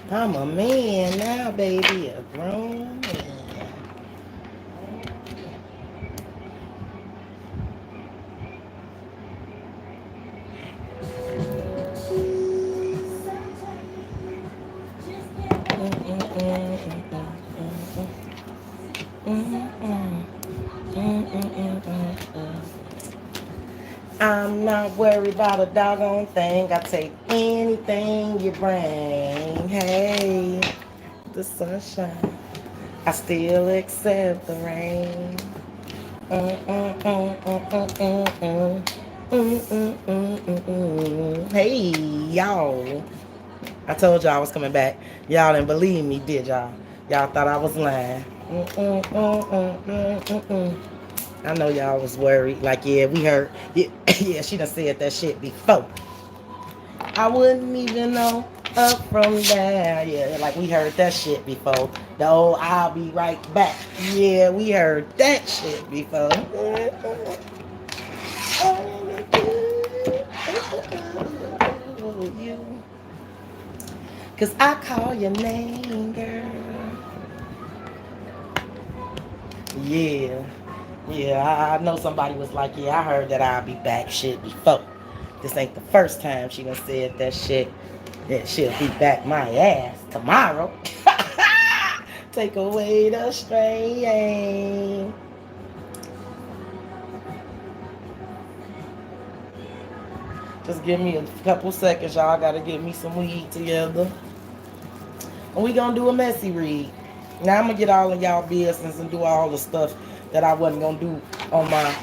I'm a man now, baby, a grown man. I'm not worried about a doggone thing. I take anything you bring. Hey, the sunshine. I still accept the rain. Hey, y'all. I told y'all I was coming back. Y'all didn't believe me, did y'all? Y'all thought I was lying. I know y'all was worried. Like, yeah, we heard. Yeah, yeah, she done said that shit before. I wouldn't even know up from there. Yeah, like we heard that shit before. The old I'll be right back. Yeah, we heard that shit before. You. Cause I call your name, girl. Yeah. Yeah, I know somebody was like, yeah, I heard that I'll be back shit before. This ain't the first time she done said that shit. That she'll be back my ass tomorrow. Take away the strain. Just give me a couple seconds, y'all. Gotta get me some weed together. And we gonna do a messy read. Now I'm gonna get all of y'all business and do all the stuff that I wasn't gonna do on my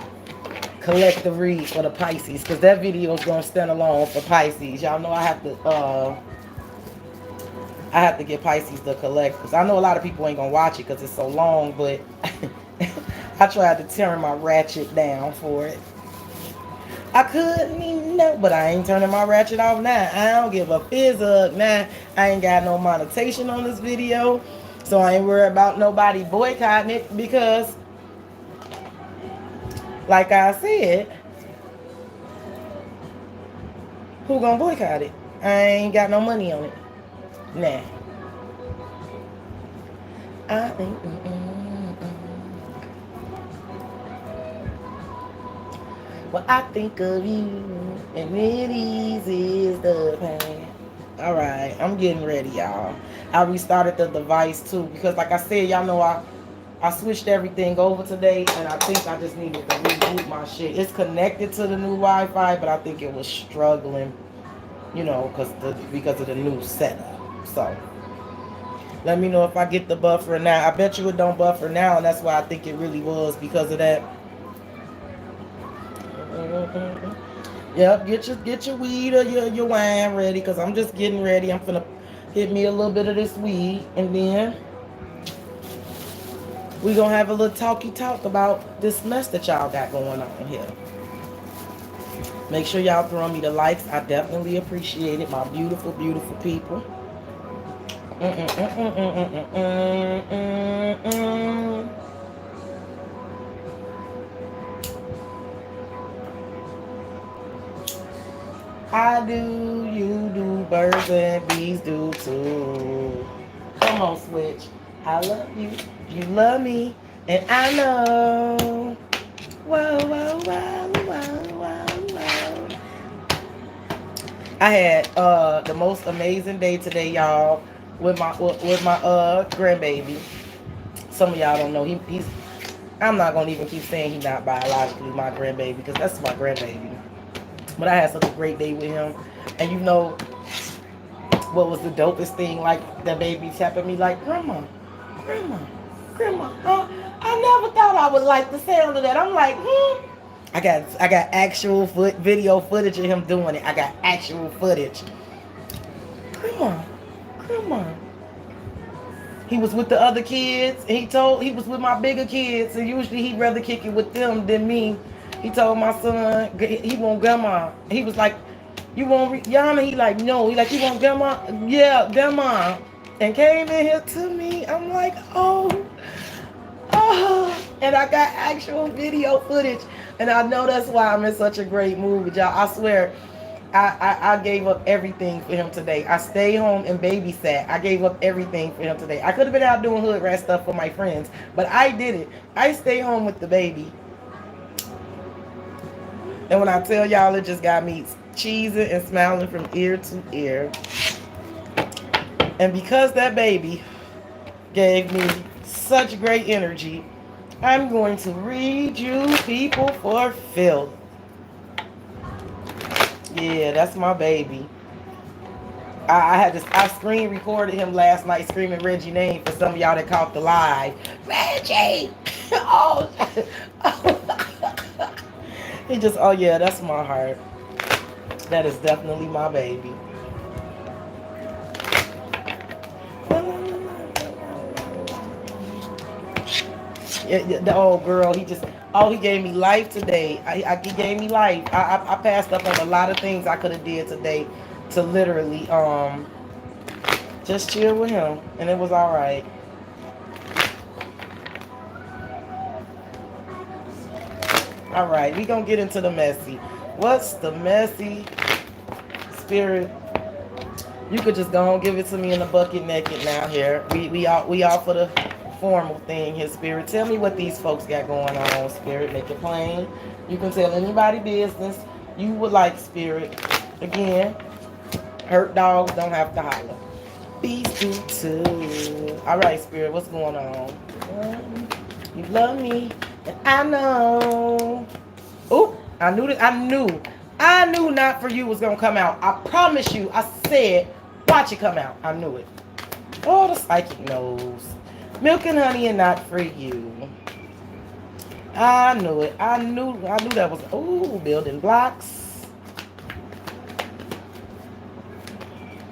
collective read for the Pisces, because that video is gonna stand alone for Pisces. Y'all know I have to get Pisces the collectors. I know a lot of people ain't gonna watch it because it's so long, but I tried to turn my ratchet down for it. I couldn't even know, but I ain't turning my ratchet off now. I don't give a fizz up now. I ain't got no monetization on this video, so I ain't worried about nobody boycotting it because, like I said, who gonna boycott it? I ain't got no money on it. Nah. I think. Well, I think of you, and it eases the pain. All right, I'm getting ready, y'all. I restarted the device too because, like I said, y'all know I switched everything over today, and I think I just needed to reboot my shit. It's connected to the new Wi-Fi, but I think it was struggling, you know, because of the new setup. So let me know if I get the buffer now. I bet you it don't buffer now, and that's why I think it really was because of that. Yep, get your weed or your wine ready, cause I'm just getting ready. I'm finna hit me a little bit of this weed, and then we gonna have a little talk about this mess that y'all got going on here. Make sure y'all throw me the likes. I definitely appreciate it, my beautiful, beautiful people. I do, you do, birds and bees do too. Come on, Switch. I love you, you love me, and I know. Whoa, whoa, whoa, whoa, whoa, whoa. I had the most amazing day today, y'all, with my grandbaby. Some of y'all don't know he's. I'm not gonna even keep saying he's not biologically my grandbaby because that's my grandbaby. But I had such a great day with him, and you know what was the dopest thing? Like the baby tapping me like, grandma, grandma, grandma. I never thought I would like the sound of that. I'm like, I got actual video footage of him doing it. I got actual footage. Grandma, grandma. He was with the other kids. He was with my bigger kids, and usually he'd rather kick it with them than me. He told my son he want grandma. He was like, you want Yana? He like, no. He like, you want grandma? Yeah, grandma. And came in here to me. I'm like, oh. And I got actual video footage. And I know that's why I'm in such a great mood with y'all. I swear, I gave up everything for him today. I stayed home and babysat. I gave up everything for him today. I could have been out doing hood rat stuff for my friends, but I did it. I stayed home with the baby. And when I tell y'all, it just got me cheesing and smiling from ear to ear. And because that baby gave me such great energy, I'm going to read you people for filth. Yeah, that's my baby. I screen recorded him last night screaming Reggie name for some of y'all that caught the live. Reggie! Oh, he just, oh yeah, that's my heart. That is definitely my baby. Yeah, the old girl, he gave me life today. He gave me life. I passed up on a lot of things I could have did today to literally just chill with him, and it was all right. All right, we gonna get into the messy. What's the messy spirit? You could just go and give it to me in the bucket naked now. Here, we all for the formal thing here, spirit. Tell me what these folks got going on, spirit. Make it plain. You can tell anybody business you would like, spirit. Again, hurt dogs don't have to holler. Bees do too. All right, spirit, what's going on? You love me, and I know. Oop, I knew Not For You was gonna come out. I promise you, I said, watch it come out. I knew it. Oh, the psychic knows. Milk and Honey and Not For You. I knew it. I knew that was, ooh, building blocks.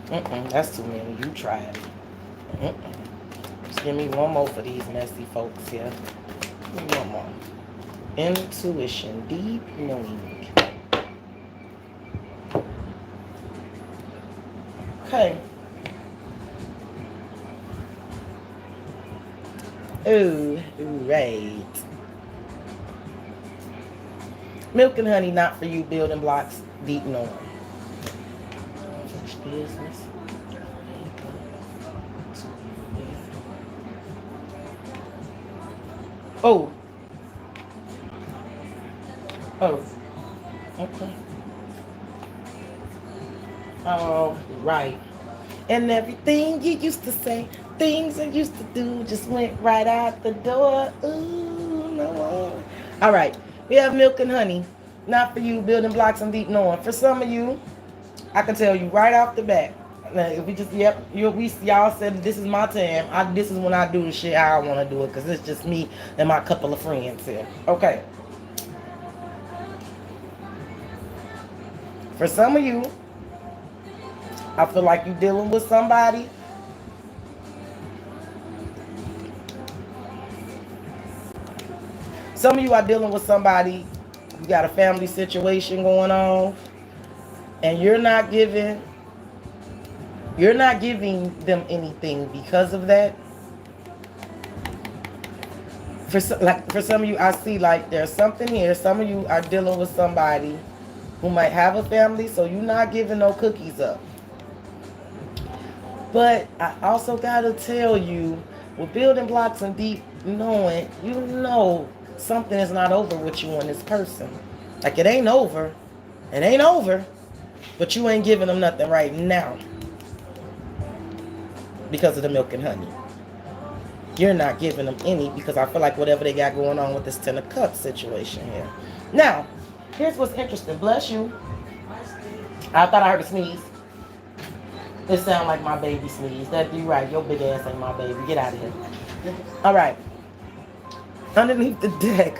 That's too many. You tried it. Just give me one more for these messy folks here. Give me one more. Intuition, deep knowing. Okay. Ooh, right. Milk and Honey, Not For You, building blocks, deep knowing. Business. Oh. Okay. All right. And everything you used to say, things I used to do, just went right out the door. Ooh, no. All right. We have Milk and Honey, Not For You, building blocks and deep knowing. For some of you, I can tell you right off the bat. If we just, y'all said this is my time. This is when I do the shit how I want to do it, because it's just me and my couple of friends here. Okay. For some of you, I feel like you're dealing with somebody. Some of you are dealing with somebody. You got a family situation going on, and you're not giving them anything because of that. For some of you, I see like there's something here. Some of you are dealing with somebody who might have a family, so you're not giving no cookies up. But I also gotta tell you, with building blocks and deep knowing, you know something is not over with you and this person. Like it ain't over. It ain't over. But you ain't giving them nothing right now. Because of the Milk and Honey. You're not giving them any, because I feel like whatever they got going on with this Ten of Cups situation here. Now, here's what's interesting. Bless you. I thought I heard a sneeze. It sound like my baby sneeze. That you right. Your big ass ain't my baby. Get out of here. All right. Underneath the deck,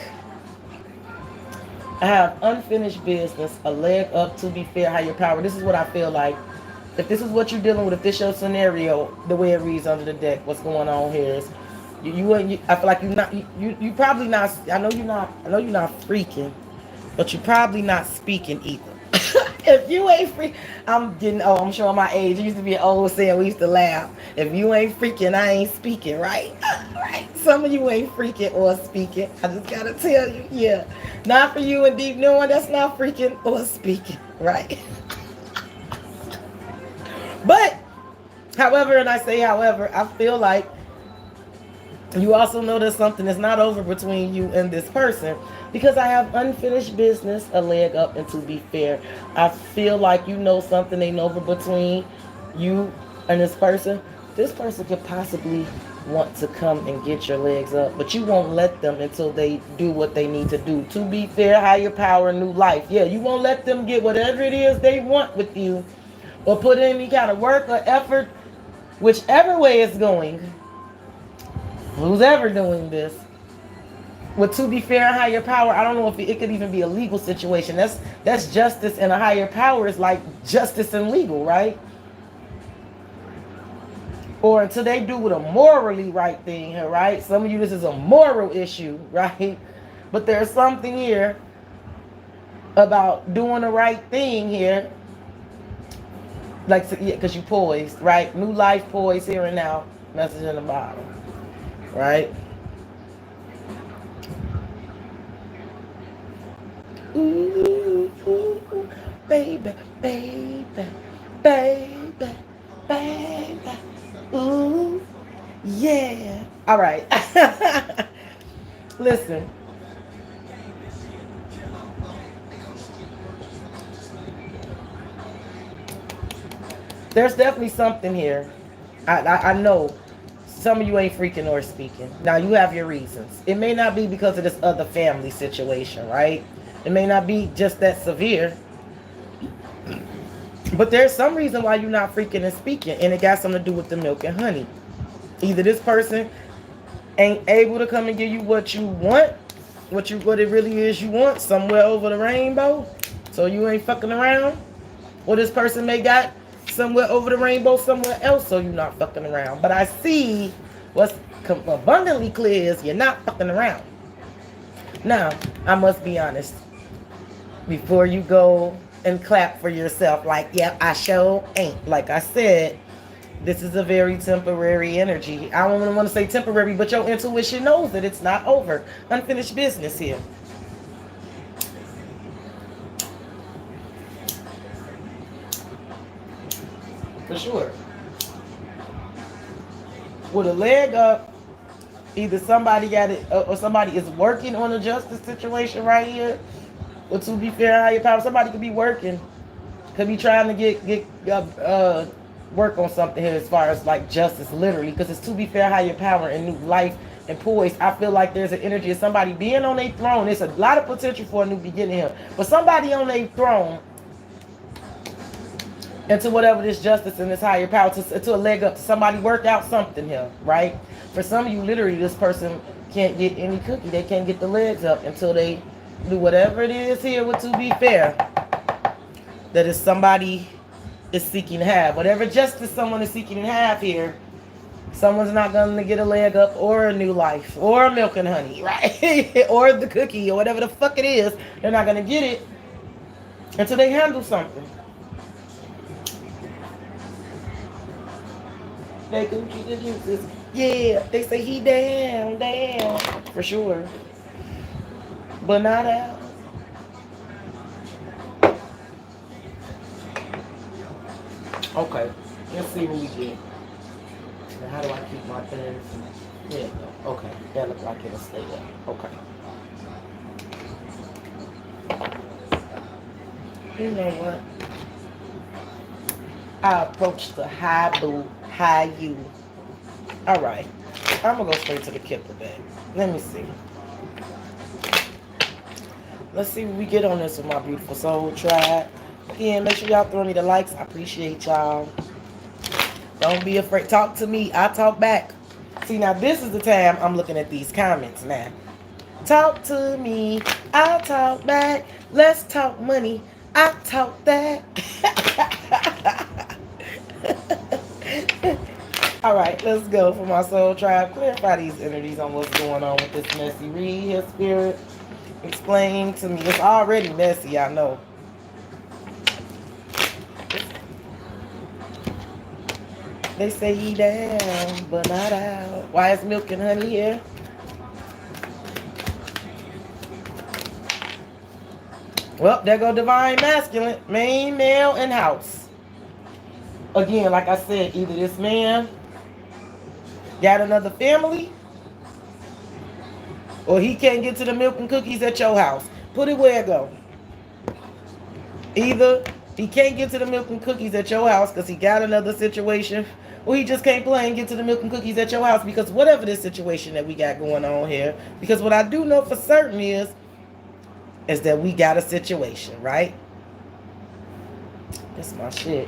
I have unfinished business, a leg up, to be fair, higher power. This is what I feel like. If this is what you're dealing with, if this your scenario, the way it reads under the deck, what's going on here is I feel like you probably not. I know you're not freaking, but you're probably not speaking either. If you ain't freaking, I'm showing my age. It used to be an old saying we used to laugh. If you ain't freaking, I ain't speaking, right? Right. Some of you ain't freaking or speaking. I just gotta tell you, yeah. Not for you and deep knowing, that's not freaking or speaking, right? But, however, and I say however, I feel like you also know there's something that's not over between you and this person, because I have unfinished business, a leg up, and to be fair, I feel like you know something ain't over between you and this person. This person could possibly want to come and get your legs up, but you won't let them until they do what they need to do. To be fair, higher power, new life. Yeah, you won't let them get whatever it is they want with you, or put in any kind of work or effort, whichever way it's going. Who's ever doing this? With to be fair and higher power, I don't know if it could even be a legal situation. That's justice, and a higher power is like justice and legal, right? Or until they do with a morally right thing here, right? Some of you, this is a moral issue, right? But there's something here about doing the right thing here, like, yeah, because you poised, right? New life, poised, here and now. Message in the bottom, right? Ooh, ooh, ooh, baby, baby, baby, baby. Ooh, yeah. All right. Listen. There's definitely something here. I know some of you ain't freaking or speaking. Now, you have your reasons. It may not be because of this other family situation, right? It may not be just that severe. But there's some reason why you're not freaking and speaking. And it got something to do with the milk and honey. Either this person ain't able to come and give you what you want, what it really is you want, somewhere over the rainbow, so you ain't fucking around. Or this person may got somewhere over the rainbow somewhere else, so you're not fucking around. But I see what's abundantly clear is you're not fucking around. Now, I must be honest. Before you go and clap for yourself, like, yep, I sure ain't. Like I said, this is a very temporary energy. I don't want to say temporary, but your intuition knows that it's not over. Unfinished business here. For sure. With a leg up, either somebody got it or somebody is working on a justice situation right here. Or to be fair, higher power, somebody could be working, could be trying to get work on something here as far as like justice, literally, because it's to be fair, higher power, and new life and poise. I feel like there's an energy of somebody being on a throne. There's a lot of potential for a new beginning here, but somebody on a throne, and to whatever this justice and this higher power, to a leg up, to somebody work out something here, right? For some of you, literally, this person can't get any cookie. They can't get the legs up until they do whatever it is here with to be fair that is somebody is seeking to have. Whatever justice someone is seeking to have here, someone's not going to get a leg up or a new life or milk and honey, right? Or the cookie or whatever the fuck it is. They're not going to get it until they handle something. They cookie the juices. Yeah, they say he down, for sure. But not out. Okay, let's see what we get. Now, how do I keep my things? There you go. Okay, that looks like it'll stay there. Okay. You know what? I approach the high boo, high you. All right, I'm gonna go straight to the kipper bag. Let me see. Let's see what we get on this with my beautiful soul tribe. Again, make sure y'all throw me the likes. I appreciate y'all. Don't be afraid. Talk to me. I talk back. See, now this is the time I'm looking at these comments now. Talk to me. I'll talk back. Let's talk money. I talk that. All right, let's go for my soul tribe. Clarify these energies on what's going on with this messy read here, spirit. Explain to me. It's already messy, I know. They say he down, but not out. Why is milk and honey here? Well, there go divine masculine, main, male, and house. Again, like I said, either this man got another family or he can't get to the milk and cookies at your house. Put it where it go. Either he can't get to the milk and cookies at your house because he got another situation, or he just can't play and get to the milk and cookies at your house because whatever this situation that we got going on here. Because what I do know for certain is that we got a situation, right? That's my shit.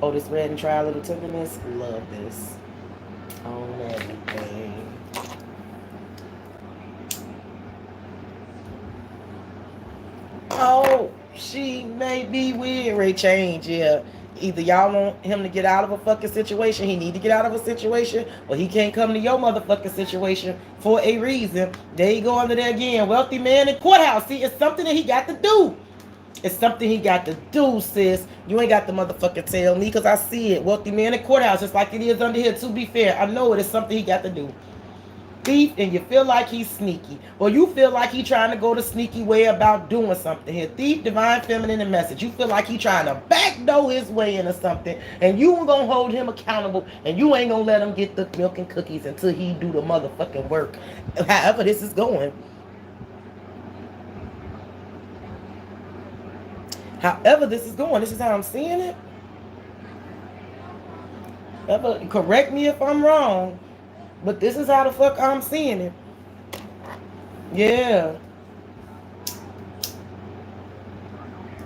Oh, this red and try a little tenderness. Love this. On everything. Oh, she may be weird. Ray change, yeah. Either y'all want him to get out of a fucking situation, he need to get out of a situation, or he can't come to your motherfucking situation for a reason. There you go under there again. Wealthy man in courthouse. See, it's something that he got to do. It's something he got to do, sis. You ain't got to motherfucking tell me because I see it. Wealthy man in courthouse, just like it is under here. To be fair, I know it is something he got to do. Thief, and you feel like he's sneaky, or you feel like he's trying to go the sneaky way about doing something here. Thief, divine feminine, and message. You feel like he's trying to backdoor his way into something, and you ain't gonna hold him accountable, and you ain't gonna let him get the milk and cookies until he do the motherfucking work. However this is going. However this is going, this is how I'm seeing it. Correct me if I'm wrong, but this is how the fuck I'm seeing it. Yeah.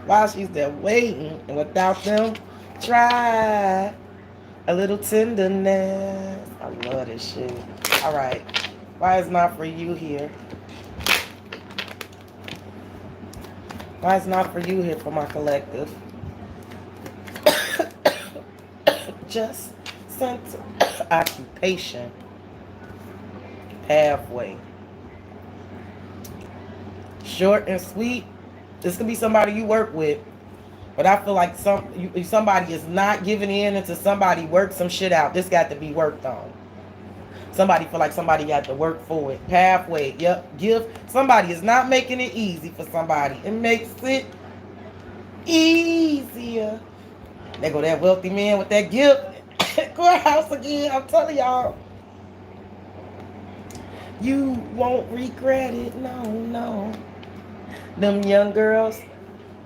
While she's there waiting, and without them, try a little tenderness. I love this shit. All right. Why is not for you here? Why is not for you here for my collective? Just center. Occupation. Pathway. Short and sweet. This could be somebody you work with. But I feel like somebody is not giving in until somebody works some shit out. This got to be worked on. Somebody feel like somebody got to work for it. Pathway. Yep. Somebody is not making it easy for somebody. It makes it easier. There go that wealthy man with that gift. Courthouse again. I'm telling y'all. You won't regret it. No, no. Them young girls,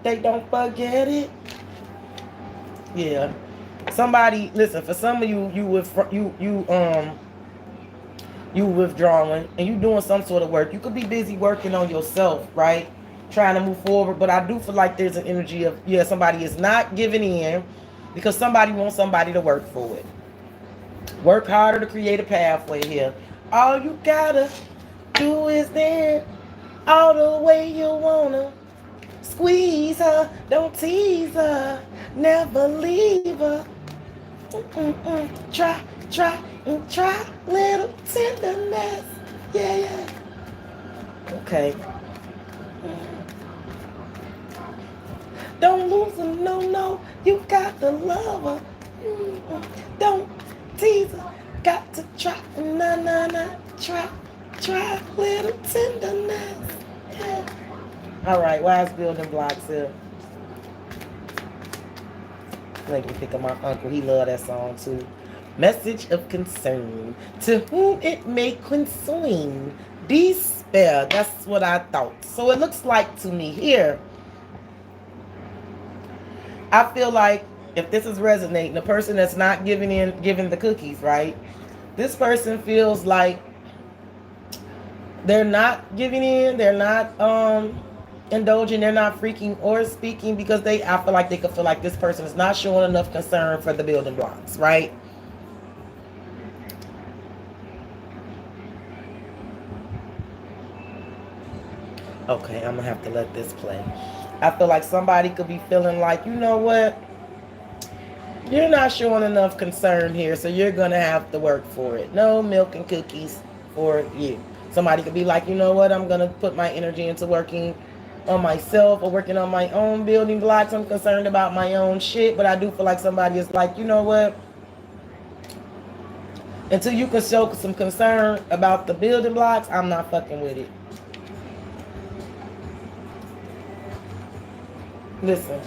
they don't forget it. Yeah. Somebody, listen, for some of you, you withdrawing and you doing some sort of work. You could be busy working on yourself, right? Trying to move forward. But I do feel like there's an energy of, yeah, somebody is not giving in because somebody wants somebody to work for it. Work harder to create a pathway here. All you gotta do is then all the way you wanna. Squeeze her, don't tease her, never leave her. Try, little tenderness. Yeah, yeah. Okay. Don't lose her, no, no. You got to love her. Don't tease her. Got to try, nah, nah, nah. Try, little tenderness. Yeah. All right, wise building blocks here. Let me pick up my uncle. He loved that song too. Message of concern. To whom it may concern. Despair. That's what I thought. So it looks like to me here. I feel like if this is resonating, the person that's not giving the cookies, right? This person feels like they're not giving in. They're not indulging, they're not freaking or speaking because I feel like they could feel like this person is not showing enough concern for the building blocks, right? Okay, I'm gonna have to let this play. I feel like somebody could be feeling like, you know what? You're not showing enough concern here, so you're gonna have to work for it. No milk and cookies for you. Somebody could be like, you know what? I'm gonna put my energy into working on myself or working on my own building blocks. I'm concerned about my own shit, but I do feel like somebody is like, you know what? Until you can show some concern about the building blocks, I'm not fucking with it. Listen,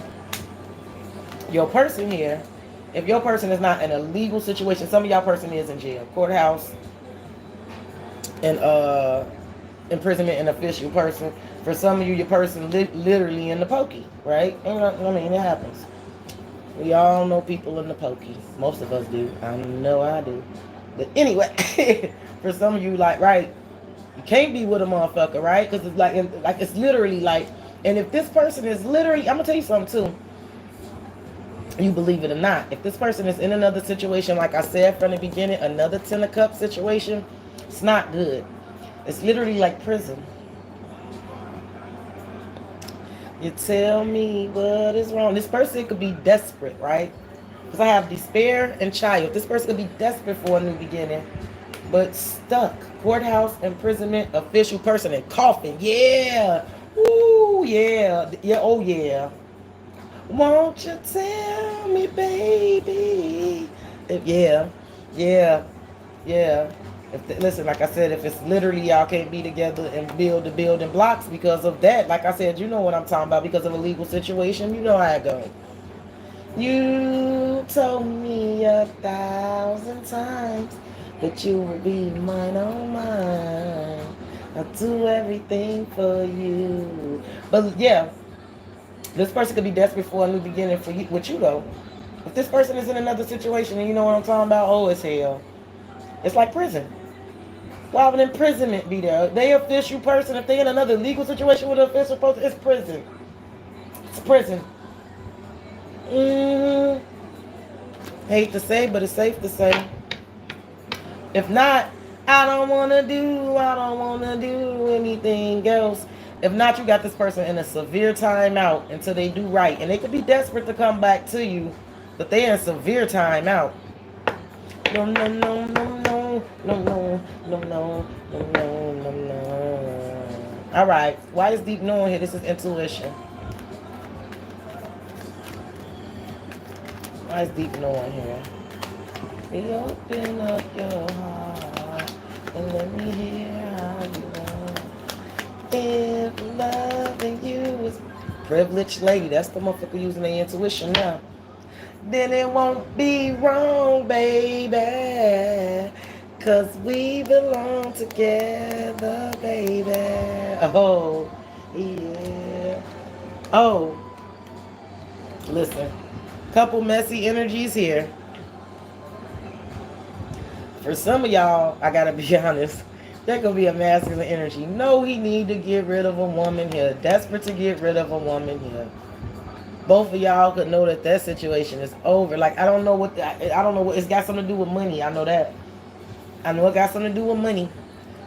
your person here If your person is not in a legal situation, some of y'all person is in jail, courthouse, and imprisonment and official person. For some of you, your person literally in the pokey, right? And, I mean, it happens. We all know people in the pokey. Most of us do. I know I do. But anyway, for some of you, like, right, you can't be with a motherfucker, right? Because it's like it's literally like, and if this person is literally, I'm gonna tell you something too. You believe it or not, if this person is in another situation, like I said from the beginning, another 10 of cups situation, it's not good. It's literally like prison. You tell me what is wrong. This person could be desperate, right? Because I have despair and child. This person could be desperate for a new beginning, but stuck. Courthouse, imprisonment, official person, and coffin. Yeah. Ooh, yeah. Yeah, oh yeah. Won't you tell me, baby? Yeah, yeah, yeah. Listen, like I said, if it's literally y'all can't be together and build the building blocks because of that, like I said, you know what I'm talking about, because of a legal situation, you know how it goes. You told me 1,000 times that you will be mine, oh mine. I'll do everything for you. But yeah, this person could be desperate for a new beginning for you, with you though. If this person is in another situation and you know what I'm talking about, oh, it's hell. It's like prison. Why would imprisonment be there? They official person. If they in another legal situation with an official person, it's prison. It's prison. Hate to say, but it's safe to say. If not, I don't want to do anything else. If not, you got this person in a severe timeout until they do right. And they could be desperate to come back to you, but they're in severe timeout. No, no, no, no, no, no, no, no, no, no, no, no, no. All right. Why is deep knowing here? This is intuition. Why is deep knowing here? We open up your heart and let me hear how you are. If loving you is privileged lady, that's the motherfucker using their intuition now. Then it won't be wrong, baby, 'cause we belong together, baby. Oh, yeah. Oh, listen. Couple messy energies here. For some of y'all, I gotta be honest, there could be a masculine energy. No, he need to get rid of a woman here. Desperate to get rid of a woman here. Both of y'all could know that that situation is over. Like, I don't know what, it's got something to do with money. I know that. I know it got something to do with money.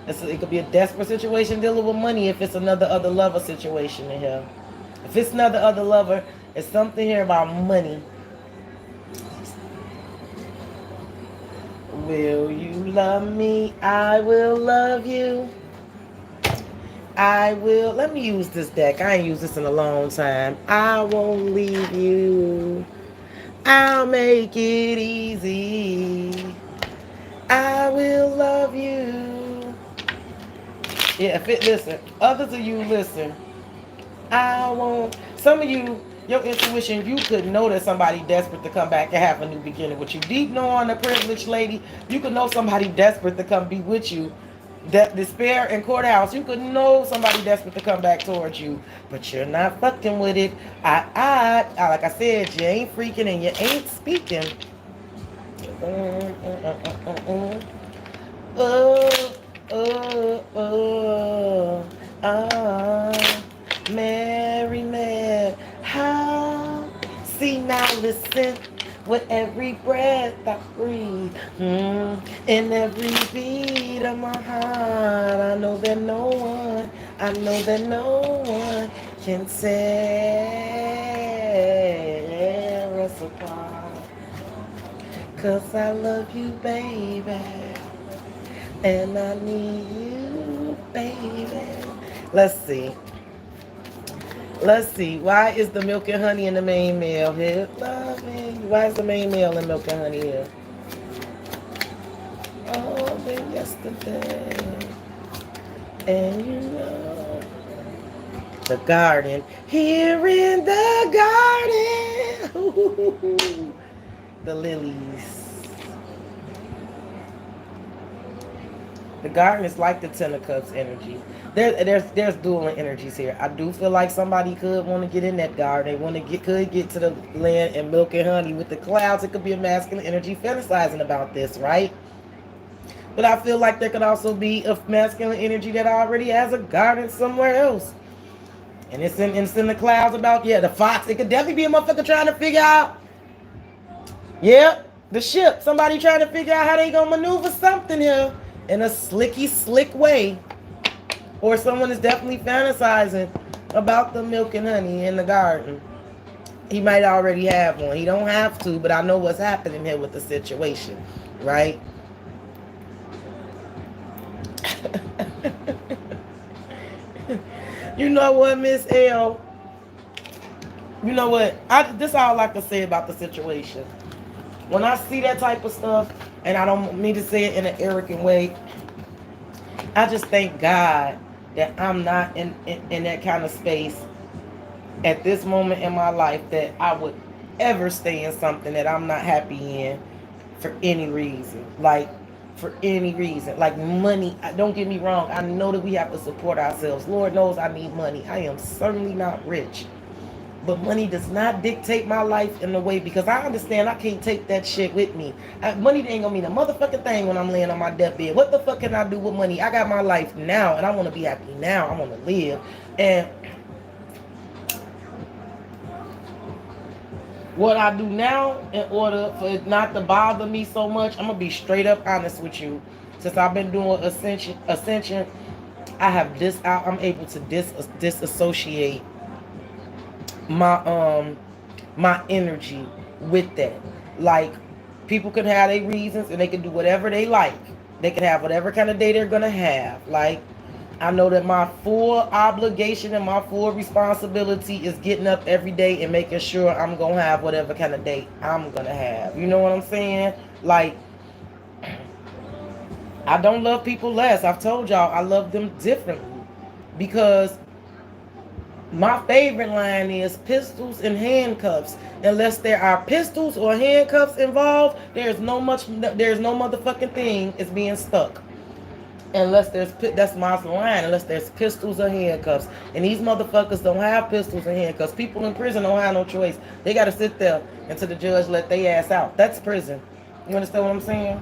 It could be a desperate situation dealing with money if it's another other lover situation in here. If it's another other lover, it's something here about money. Will you love me? I will love you. I will. Let me use this deck. I ain't used this in a long time. I won't leave you. I'll make it easy. I will love you. Yeah, listen. Others of you listen. I won't. Some of you, your intuition, you could know that somebody desperate to come back and have a new beginning with you. Deep knowing the privileged lady, you could know somebody desperate to come be with you. That despair in courthouse, you could know somebody desperate to come back towards you, but you're not fucking with it. Like I said, you ain't freaking and you ain't speaking. Mary, Mary, how? See now, listen. With every breath I breathe, in every beat of my heart, I know that no one can tear us apart. 'Cause I love you, baby, and I need you, baby. Let's see. Why is the milk and honey in the main male here? Loving. Why is the main male in milk and honey here? Oh, been yesterday. And you know. The garden. Here in the garden. the lilies. The garden is like the Ten of Cups energy. There's dual energies here. I do feel like somebody could want to get in that garden. They want to could get to the land and milk and honey with the clouds. It could be a masculine energy fantasizing about this, right? But I feel like there could also be a masculine energy that already has a garden somewhere else. And it's in the clouds about, yeah, the fox. It could definitely be a motherfucker trying to figure out, yeah, the ship. Somebody trying to figure out how they gonna maneuver something here in a slick way. Or someone is definitely fantasizing about the milk and honey in the garden. He might already have one. He don't have to, but I know what's happening here with the situation, right? You know what, Miss L? You know what? This is all I can say about the situation. When I see that type of stuff, and I don't mean to say it in an arrogant way, I just thank God that I'm not in that kind of space at this moment in my life that I would ever stay in something that I'm not happy in for any reason. Like, for any reason. Like money, don't get me wrong, I know that we have to support ourselves. Lord knows I need money. I am certainly not rich. But money does not dictate my life in a way, because I understand I can't take that shit with me. Money ain't gonna mean a motherfucking thing when I'm laying on my deathbed. What the fuck can I do with money? I got my life now, and I want to be happy now. I want to live. And what I do now, in order for it not to bother me so much, I'm gonna be straight up honest with you. Since I've been doing ascension, I'm able to disassociate my energy with that. Like, people can have their reasons and they can do whatever they like. They can have whatever kind of day they're gonna have. Like, I know that my full obligation and my full responsibility is getting up every day and making sure I'm gonna have whatever kind of day I'm gonna have. You know what I'm saying? Like, I don't love people less. I've told y'all I love them differently, because my favorite line is pistols and handcuffs. Unless there are pistols or handcuffs involved, there's no motherfucking thing is being stuck. Unless that's my line, unless there's pistols or handcuffs. And these motherfuckers don't have pistols and handcuffs. People in prison don't have no choice. They gotta sit there until the judge let their ass out. That's prison. You understand what I'm saying?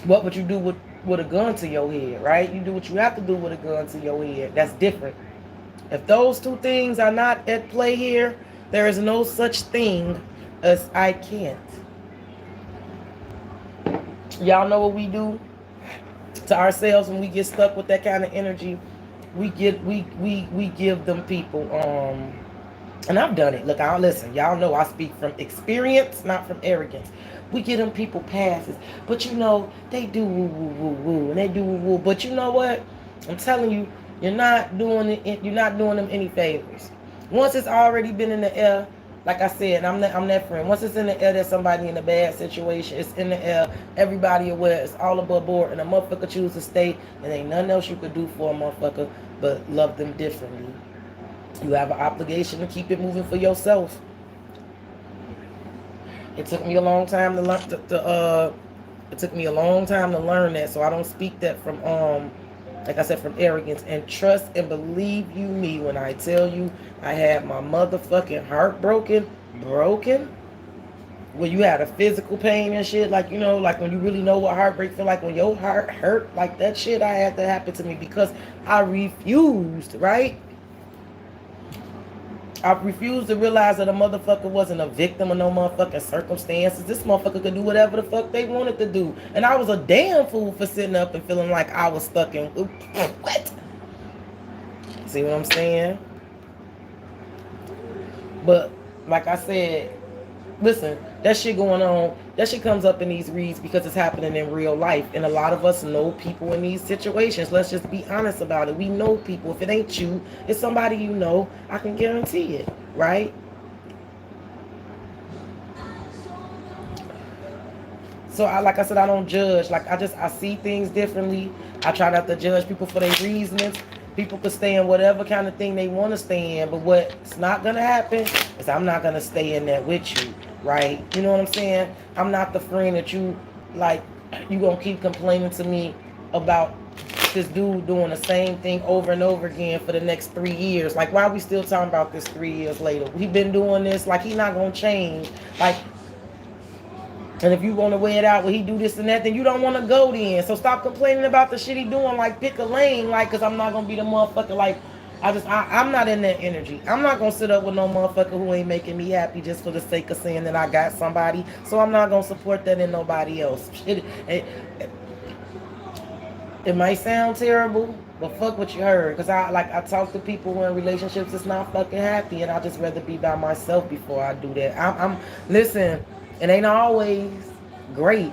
What would you do with a gun to your head, right? You do what you have to do with a gun to your head. That's different. If those two things are not at play here, there is no such thing as I can't. Y'all know what we do to ourselves when we get stuck with that kind of energy? We give them people, and I've done it. Look, listen, y'all know I speak from experience, not from arrogance. We give them people passes, but you know, they do woo woo woo woo, and they do woo woo. But you know what? I'm telling you, you're not doing them any favors. Once it's already been in the air, like I said, I'm that friend. Once it's in the air that somebody in a bad situation, it's in the air, everybody aware, it's all above board, and a motherfucker choose to stay, and ain't nothing else you could do for a motherfucker but love them differently. You have an obligation to keep it moving for yourself. It took me a long time to learn. It took me a long time to learn that, so I don't speak that from like I said, from arrogance. And trust and believe you me when I tell you I had my motherfucking heart broken. When you had a physical pain and shit, like, you know, like when you really know what heartbreak feel like, when your heart hurt, like that shit, I had that happen to me because I refused, right? I refused to realize that a motherfucker wasn't a victim of no motherfucking circumstances. This motherfucker could do whatever the fuck they wanted to do. And I was a damn fool for sitting up and feeling like I was stuck in... What? See what I'm saying? But, like I said, listen, that shit going on, that shit comes up in these reads because it's happening in real life. And a lot of us know people in these situations. Let's just be honest about it. We know people. If it ain't you, it's somebody you know. I can guarantee it, right? So, like I said, I don't judge. Like, I see things differently. I try not to judge people for their reasons. People could stay in whatever kind of thing they want to stay in. But what's not going to happen is I'm not going to stay in that with you. right? You know what I'm saying? I'm not the friend that you like. You gonna keep complaining to me about this dude doing the same thing over and over again for the next 3 years. Like, why are we still talking about this 3 years later? He been doing this. Like, he not gonna change. Like, and if you want to weigh it out, well, he do this and that, then you don't want to go then. So stop complaining about the shit he doing. Like, pick a lane. Like, because I'm not going to be the motherfucker. Like, I'm not in that energy. I'm not going to sit up with no motherfucker who ain't making me happy just for the sake of saying that I got somebody. So I'm not going to support that in nobody else. It might sound terrible, but fuck what you heard. Because I talk to people who in relationships that's not fucking happy, and I just rather be by myself before I do that. Listen, it ain't always great,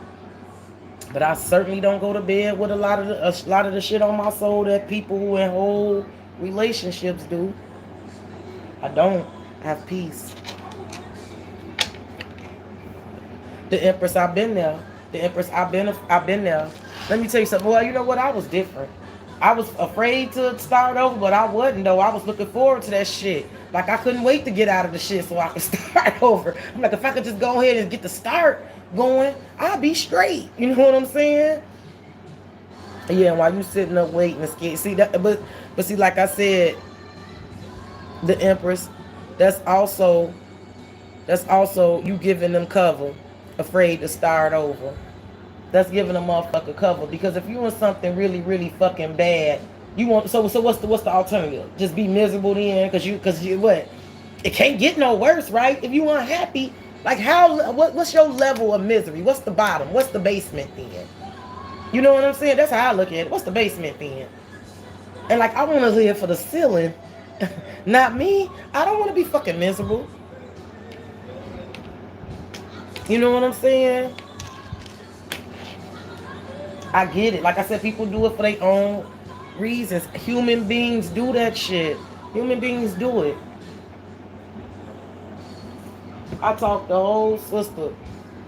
but I certainly don't go to bed with a lot of the shit on my soul that people who in whole relationships do. I don't have peace. The Empress, I've been there. The Empress, I've been there. Let me tell you something. Well, you know what? I was different. I was afraid to start over, but I wasn't though. I was looking forward to that shit. Like, I couldn't wait to get out of the shit so I could start over. I'm like, if I could just go ahead and get the start going, I'll be straight. You know what I'm saying? Yeah, while you sitting up waiting and scared. See that, but see, like I said, the Empress, that's also you giving them cover, afraid to start over. That's giving a motherfucker cover, because if you want something really, really fucking bad, you want so what's the alternative? Just be miserable then, because you what? It can't get no worse, right? If you unhappy, like what's your level of misery? What's the bottom? What's the basement then? You know what I'm saying? That's how I look at it. What's the basement then? And like, I want to live for the ceiling, not me. I don't want to be fucking miserable. You know what I'm saying? I get it. Like I said, people do it for their own reasons. Human beings do that shit. Human beings do it. I talked the whole sister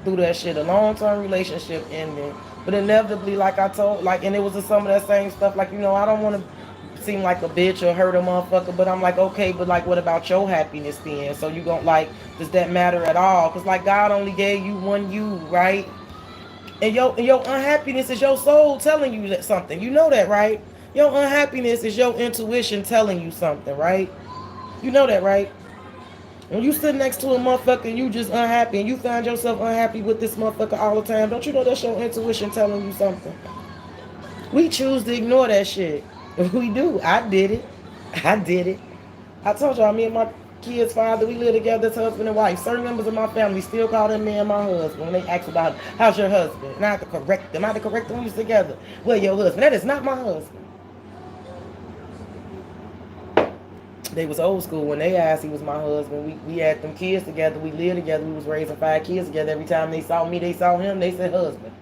through that shit. A long-term relationship ending. But inevitably, like I told, like, and it was some of that same stuff. Like, you know, I don't want to seem like a bitch or hurt a motherfucker, but I'm like, okay, but like, what about your happiness then? So you gon' like, does that matter at all? Because like, God only gave you one you, right? And your unhappiness is your soul telling you that something. You know that, right? Your unhappiness is your intuition telling you something, right? You know that, right? When you sit next to a motherfucker and you just unhappy and you find yourself unhappy with this motherfucker all the time, don't you know that's your intuition telling you something? We choose to ignore that shit. We do. I did it. I told y'all, me and my kids' father, we live together as husband and wife. Certain members of my family still call them man my husband when they ask about how's your husband. And I have to correct them. We was together. Well, your husband. That is not my husband. They was old school when they asked he was my husband. We had them kids together. We lived together. We was raising 5 kids together. Every time they saw me, they saw him. They said husband.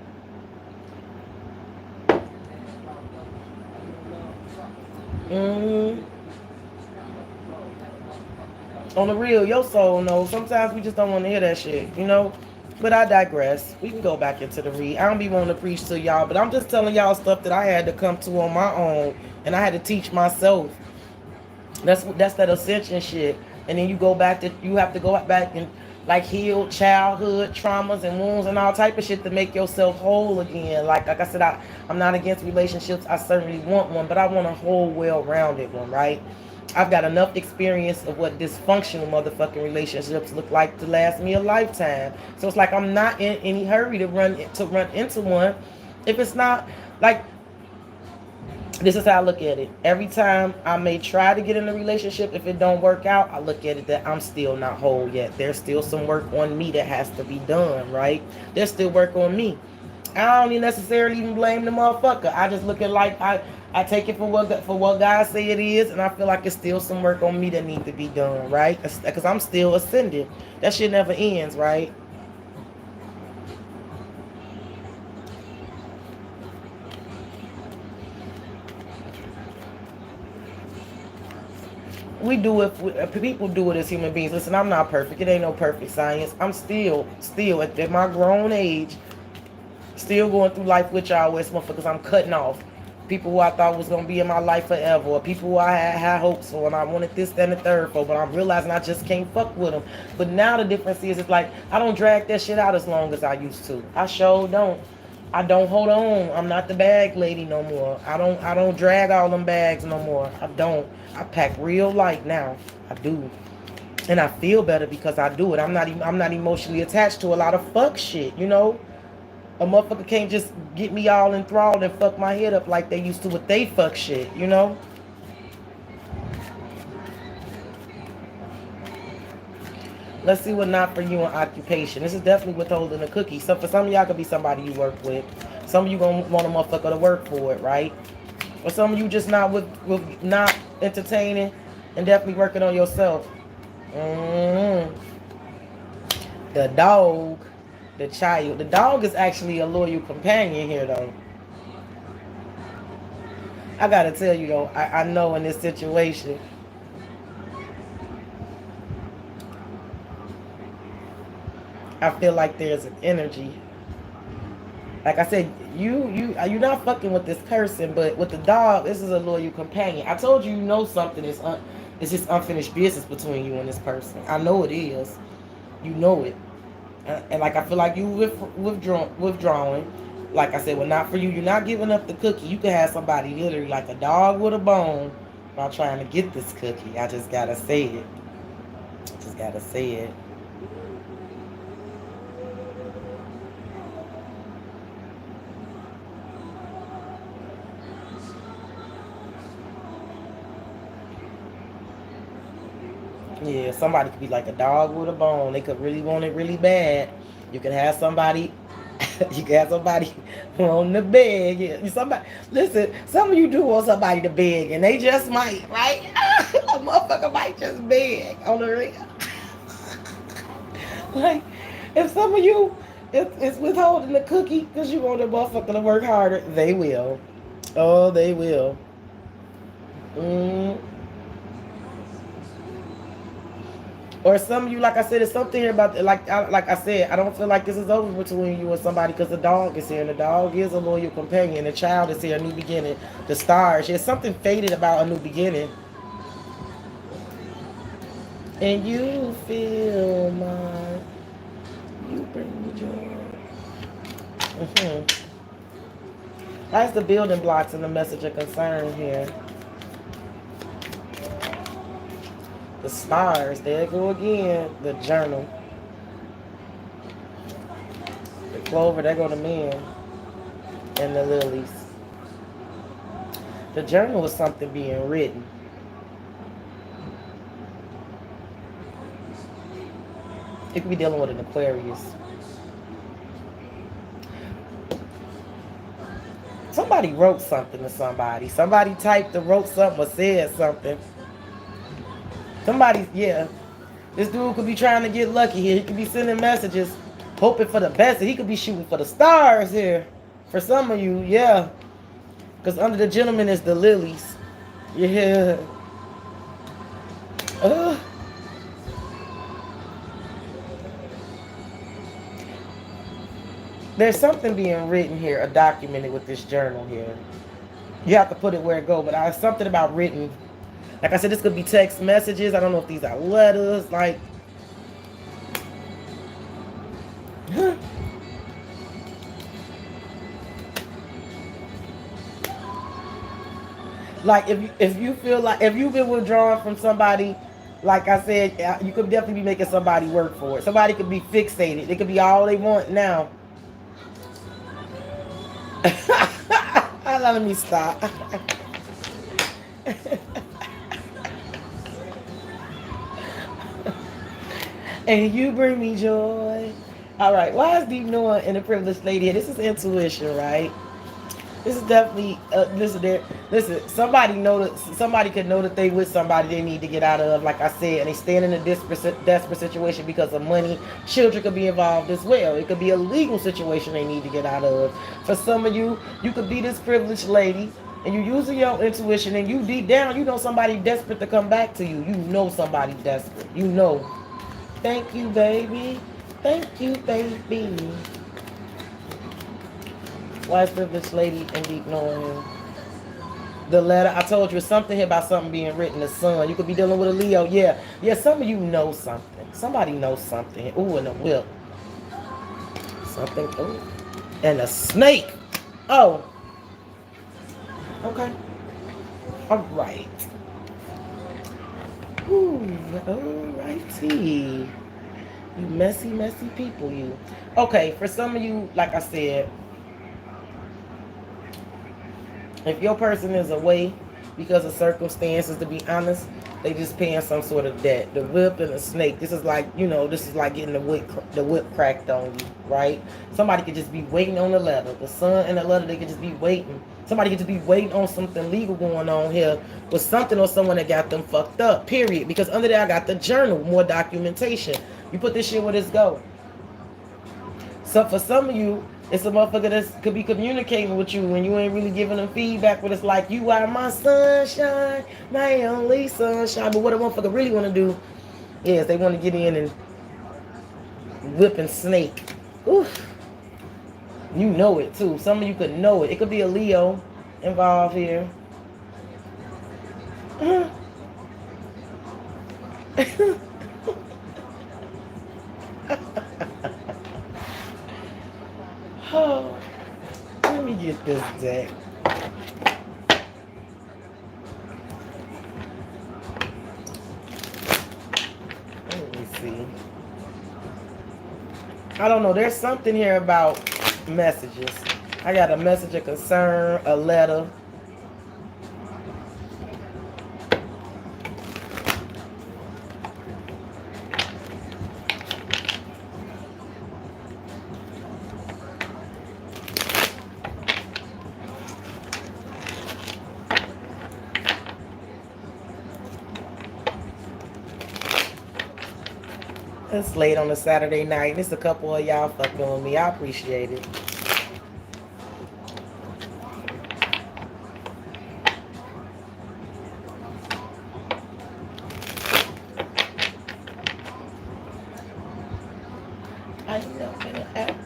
On the real, your soul knows. Sometimes we just don't want to hear that shit, you know? But I digress. We can go back into the read. I don't be wanting to preach to y'all, but I'm just telling y'all stuff that I had to come to on my own. And I had to teach myself. That's that ascension shit. And then you have to go back and like heal childhood traumas and wounds and all type of shit to make yourself whole again. Like I said, I'm not against relationships. I certainly want one, but I want a whole, well-rounded one, right? I've got enough experience of what dysfunctional motherfucking relationships look like to last me a lifetime. So it's like I'm not in any hurry to run into one. If it's not like, this is how I look at it. Every time I may try to get in a relationship, if it don't work out, I look at it that I'm still not whole yet. There's still some work on me that has to be done, right? There's still work on me. I don't even necessarily even blame the motherfucker. I just look at like I take it for what God say it is, and I feel like it's still some work on me that need to be done, right? Because I'm still ascending. That shit never ends, right? We do it. People do it as human beings. Listen, I'm not perfect. It ain't no perfect science. I'm still at my grown age, still going through life with y'all, with motherfuckers I'm cutting off. People who I thought was gonna be in my life forever, or people who I had high hopes for, and I wanted this, that, and the third for, but I'm realizing I just can't fuck with them. But now the difference is, it's like I don't drag that shit out as long as I used to. I sure don't. I don't hold on. I'm not the bag lady no more. I don't drag all them bags no more. I don't. I pack real light now. I do. And I feel better because I do it. I'm not emotionally attached to a lot of fuck shit, you know? A motherfucker can't just get me all enthralled and fuck my head up like they used to with they fuck shit, you know? Let's see what not for you in occupation. This is definitely withholding a cookie. So for some of y'all could be somebody you work with. Some of you gonna want a motherfucker to work for it, right? Or some of you just not with not entertaining and definitely working on yourself. The dog, the child. The dog is actually a loyal companion here, though. I gotta tell you, though, I know in this situation, I feel like there's an energy. Like I said, you're not fucking with this person, but with the dog, this is a loyal companion. I told you, you know something is it's just unfinished business between you and this person. I know it is. You know it. And like I feel like you withdrawing. Like I said, well, not for you. You're not giving up the cookie. You can have somebody literally like a dog with a bone while trying to get this cookie. I just gotta say it. Just gotta say it. Yeah, somebody could be like a dog with a bone. They could really want it really bad. You can have somebody. You can have somebody on the beg. Yeah, somebody. Listen, some of you do want somebody to beg, and they just might, right? A motherfucker might just beg on the ring. Like, if some of you, if it's withholding the cookie because you want a motherfucker to work harder, they will. Oh, they will. Mm. Or some of you, like I said, there's something here about, like I said, I don't feel like this is over between you and somebody because the dog is here, and the dog is a loyal companion. The child is here, a new beginning. The stars, there's something faded about a new beginning. And you feel my, you bring me joy. That's the building blocks and the message of concern here. The stars, there they go again. The journal. The clover, there go the men. And the lilies. The journal is something being written. It could be dealing with an Aquarius. Somebody wrote something to somebody. Somebody typed or wrote something or said something. Somebody, yeah. This dude could be trying to get lucky here. He could be sending messages, hoping for the best. He could be shooting for the stars here. For some of you, yeah. Because under the gentleman is the lilies. Yeah. There's something being written here, or documented with this journal here. You have to put it where it goes, but there's something about written. Like I said, this could be text messages. I don't know if these are letters. Like, like if you feel like if you've been withdrawn from somebody, like I said, you could definitely be making somebody work for it. Somebody could be fixated. It could be all they want now. Let me stop. And you bring me joy. All right. Why is deep knowing and the privileged lady here? This is intuition, right? This is definitely listen. Somebody know that somebody could know that they with somebody they need to get out of. Like I said, and they stand in a desperate situation because of money. Children could be involved as well. It could be a legal situation they need to get out of. For some of you, you could be this privileged lady, and you using your intuition, and you deep down, you know somebody desperate to come back to you. You know somebody desperate. You know. Thank you, baby. Thank you, baby. Wise privileged lady and deep knowing. The letter, I told you, something here about something being written. The sun. You could be dealing with a Leo. Yeah. Yeah, some of you know something. Somebody knows something. Ooh, and a whip. Something. Ooh. And a snake. Oh. Okay. All right. Ooh, alrighty. You messy, messy people, you. Okay, for some of you, like I said, if your person is away because of circumstances, to be honest, they just paying some sort of debt. The whip and the snake. This is like, this is like getting the whip cracked on you, right? Somebody could just be waiting on the letter. The son and the letter, they could just be waiting. Somebody could just be waiting on something legal going on here with something or someone that got them fucked up, period. Because under there, I got the journal, more documentation. You put this shit where this go. So for some of you, it's a motherfucker that could be communicating with you when you ain't really giving them feedback. But it's like, you are my sunshine, my only sunshine. But what a motherfucker really want to do is they want to get in and whip and snake. Oof. You know it too. Some of you could know it. It could be a Leo involved here. Oh, let me get this deck. Let me see. I don't know. There's something here about messages. I got a message of concern, a letter. It's late on a Saturday night, and it's a couple of y'all fucking with me. I appreciate it. I know, man.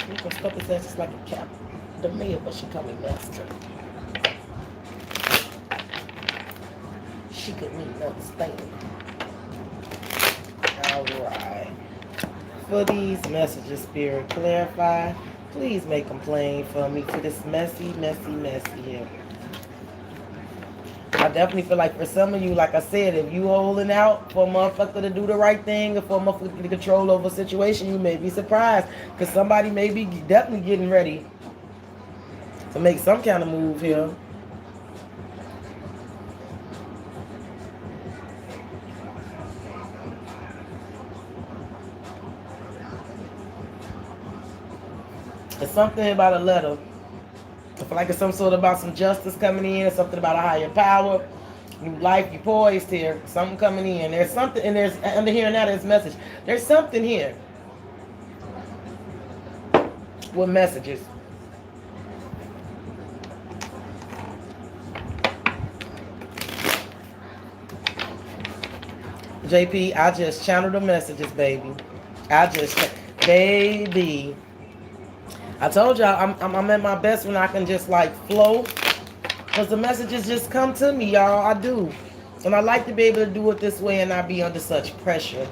You can stop his ass just like a cat. The mayor, but she call me master. She could mean understand. Alright. For these messages, Spirit, clarify. Please make them plain for me for this messy, messy, messy here. I definitely feel like for some of you, like I said, if you holding out for a motherfucker to do the right thing or for a motherfucker to get control over a situation, you may be surprised. Because somebody may be definitely getting ready to make some kind of move here. It's something about a letter. I feel like it's some sort about some justice coming in, something about a higher power, new life, you poised here, something coming in. There's something, and there's under here now there's message. There's something here with messages. JP, I just channeled the messages, baby. Baby. I told y'all I'm at my best when I can just like flow. Because the messages just come to me, y'all. I do. And I like to be able to do it this way and not be under such pressure.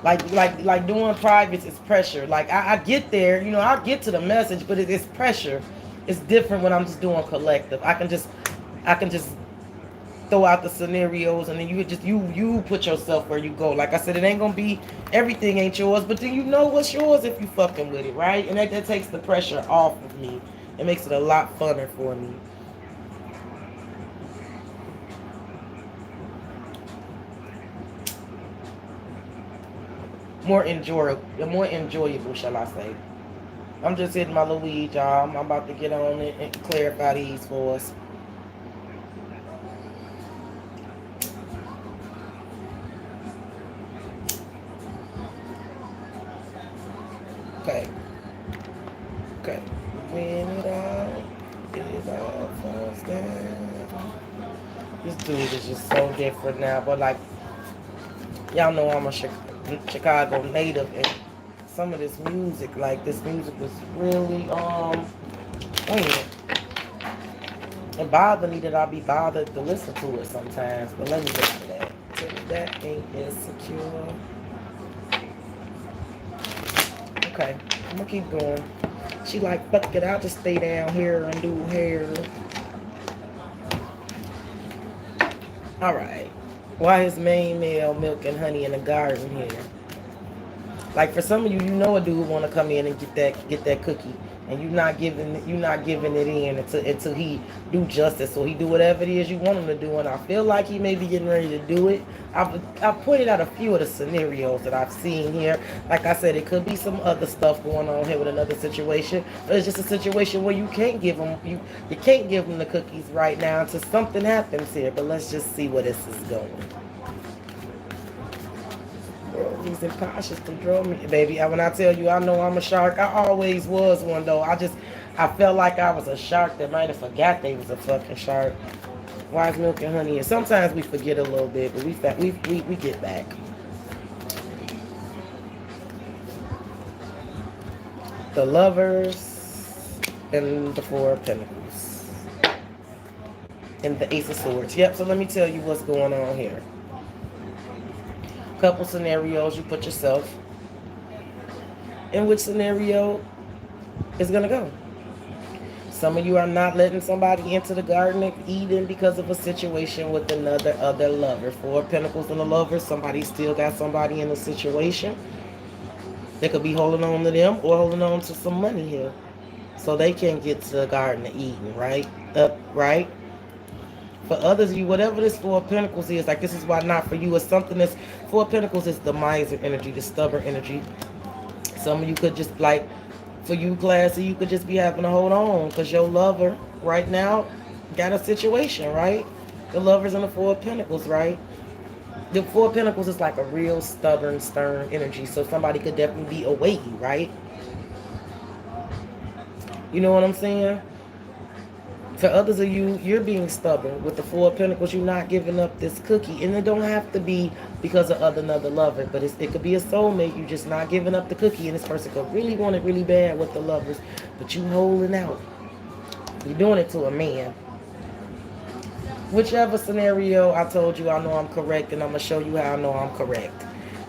Like doing privates is pressure. Like I get there, I get to the message, but it's pressure. It's different when I'm just doing collective. I can just throw out the scenarios and then you put yourself where you go. Like I said, it ain't gonna be everything ain't yours, but then you know what's yours if you fucking with it, right? And that takes the pressure off of me. It makes it a lot funner for me. More enjoyable, shall I say. I'm just hitting my little weed, y'all. I'm about to get on it and clarify these for us. Okay. When it all falls down. This dude is just so different now, but like, y'all know I'm a Chicago native, and some of this music was really, wait a minute. It bothers me that I be bothered to listen to it sometimes. But let me get to that. That ain't insecure. Okay, I'm gonna keep going. She like, fuck it, I'll just stay down here and do hair. Alright. Why is main male milk and honey in the garden here? Like for some of you, you know a dude want to come in and get that cookie, and you're not giving it in until he do justice, or he do whatever it is you want him to do. And I feel like he may be getting ready to do it. I've pointed out a few of the scenarios that I've seen here. Like I said, it could be some other stuff going on here with another situation, but it's just a situation where you can't give him you can't give him the cookies right now until something happens here. But let's just see where this is going. He's cautious to draw me, baby. When I tell you I know I'm a shark, I always was one though. I felt like I was a shark that might have forgot they was a fucking shark. Why is milk and honey? And sometimes we forget a little bit, but we get back. The Lovers and the Four of Pentacles and the Ace of Swords. Yep. So let me tell you what's going on here. Couple scenarios you put yourself in. Which scenario is gonna go? Some of you are not letting somebody into the Garden of Eden because of a situation with other lover. Four Pentacles and the Lovers. Somebody still got somebody in a situation. They could be holding on to them or holding on to some money here, so they can't get to the Garden of Eden. Right? Right? For others of you, whatever this Four of Pentacles is, like this is why not for you. It's something that's Four of Pentacles is the miser energy, the stubborn energy. Some of you could just like, for you classy, you could just be having to hold on because your lover right now got a situation, right? The Lovers and the Four of Pentacles, right? The Four of Pentacles is like a real stubborn, stern energy. So somebody could definitely be away, right? You know what I'm saying? For others of you, you're being stubborn. With the Four of Pentacles, you're not giving up this cookie. And it don't have to be because of another lover. But it could be a soulmate. You're just not giving up the cookie. And this person could really want it really bad with the Lovers. But you holding out. You're doing it to a man. Whichever scenario I told you, I know I'm correct. And I'm going to show you how I know I'm correct.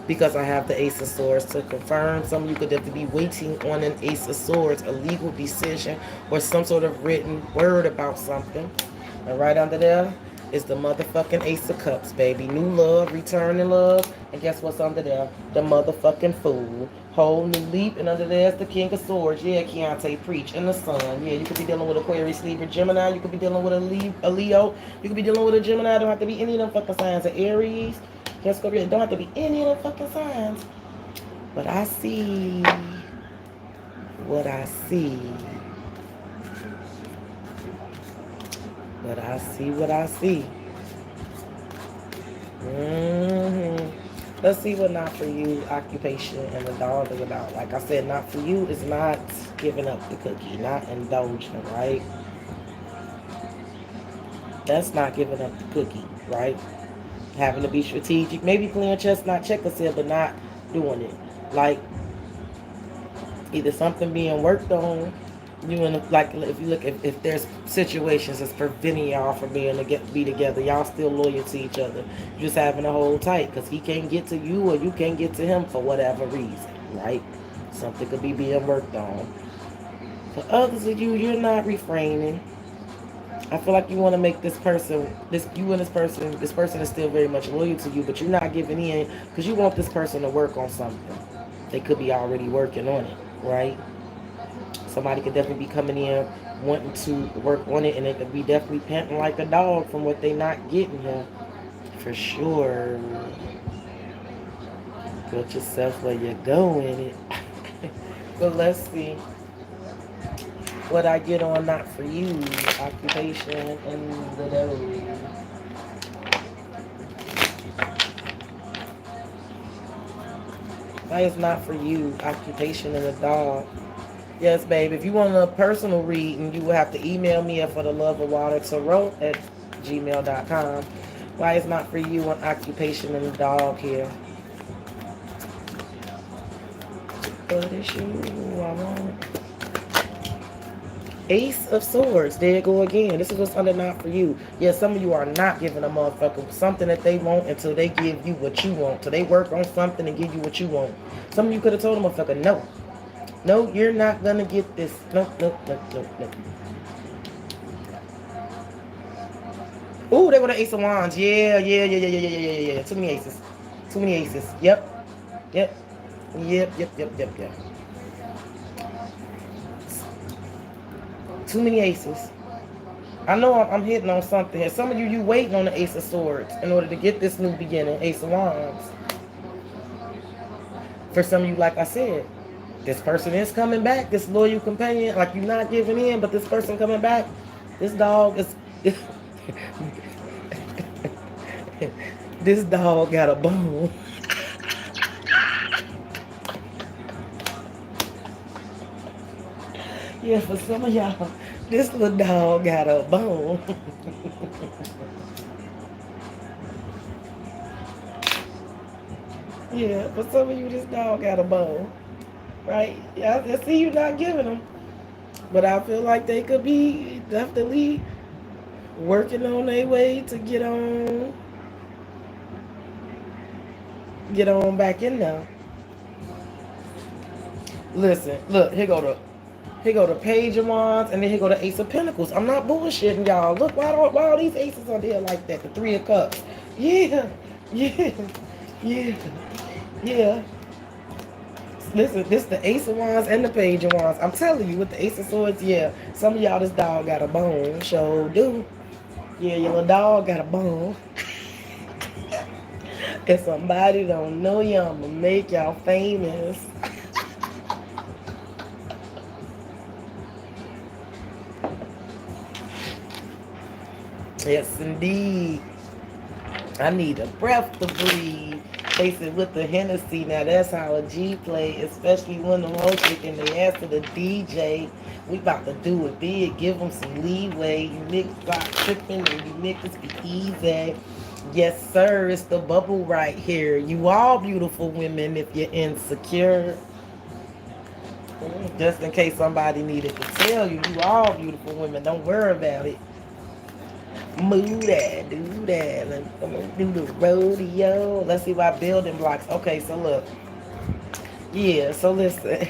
Because I have the Ace of Swords to confirm. Some of you could definitely be waiting on an Ace of Swords, a legal decision, or some sort of written word about something. And right under there is the motherfucking Ace of Cups, baby. New love, returning love. And guess what's under there? The motherfucking Fool. Whole new leap. And under there is the King of Swords. Yeah, Keontae, preach. And the Sun. Yeah, you could be dealing with Aquarius, Libra, Gemini. You could be dealing with a Leo. You could be dealing with a Gemini. Don't have to be any of them fucking signs. Of Aries. Yes, Scorpio, don't have to be any of the fucking signs. But I see what I see. But I see what I see. Let's see what not for you, occupation, and the dog is about. Like I said, not for you is not giving up the cookie, not indulging, right? That's not giving up the cookie, right? Having to be strategic, maybe playing chess, not checkers here, but not doing it. Like either something being worked on, you and like if you look if there's situations that's preventing y'all from being to be together, y'all still loyal to each other. You're just having to hold tight because he can't get to you or you can't get to him for whatever reason, right? Something could be being worked on. For others of you, you're not refraining. I feel like you want to make this person is still very much loyal to you, but you're not giving in because you want this person to work on something. They could be already working on it, right? Somebody could definitely be coming in wanting to work on it, and they could be definitely panting like a dog from what they not getting here. For sure. Put yourself where you're going. But let's see what I get on not for you, occupation and the devil. Why is not for you, occupation and the dog? Yes, babe. If you want a personal reading, you will have to email me at fortheloveofwatertarot@gmail.com. Why is not for you on occupation and the dog here? What is you? I want. Ace of Swords. There you go again. This is what's under not for you. Yeah, some of you are not giving a motherfucker something that they want until they give you what you want. Till they work on something and give you what you want. Some of you could have told a motherfucker, no. No, you're not gonna get this. Nope, nope, nope, nope, nope. Ooh, they were the Ace of Wands. Yeah, yeah, yeah, yeah, yeah, yeah, yeah, yeah. Too many aces. Too many aces. Yep. Yep. Yep, yep, yep, yep, yep. Too many aces. I know I'm hitting on something here. Some of you waiting on the Ace of Swords in order to get this new beginning, Ace of Wands. For some of you, like I said, this person is coming back, this loyal companion, like you're not giving in, but this person coming back, this dog is, this dog got a bone. Yeah, for some of y'all, this little dog got a bone. Yeah, for some of you, this dog got a bone. Right? Yeah, I see you not giving them. But I feel like they could be definitely working on their way to get on back in there. Listen, look, here go the Page of Wands, and then here go the Ace of Pentacles. I'm not bullshitting y'all. Look, why all these aces are there like that? The Three of Cups. Yeah, yeah, yeah, yeah. Listen, this the Ace of Wands and the Page of Wands. I'm telling you, with the Ace of Swords, yeah. Some of y'all, this dog got a bone. Sure do. Yeah, your little dog got a bone. If somebody don't know you, I'ma make y'all famous. Yes, indeed. I need a breath to breathe. Chase it with the Hennessy. Now that's how a G play, especially when the whole chicken they ask to the DJ. We about to do it big. Give them some leeway. You niggas stop tripping and you niggas be easy. Yes, sir. It's the bubble right here. You all beautiful women if you're insecure. Just in case somebody needed to tell you, you all beautiful women. Don't worry about it. Move that, do that. Let's do the rodeo. Let's see why building blocks. Okay, so look. Yeah, so listen.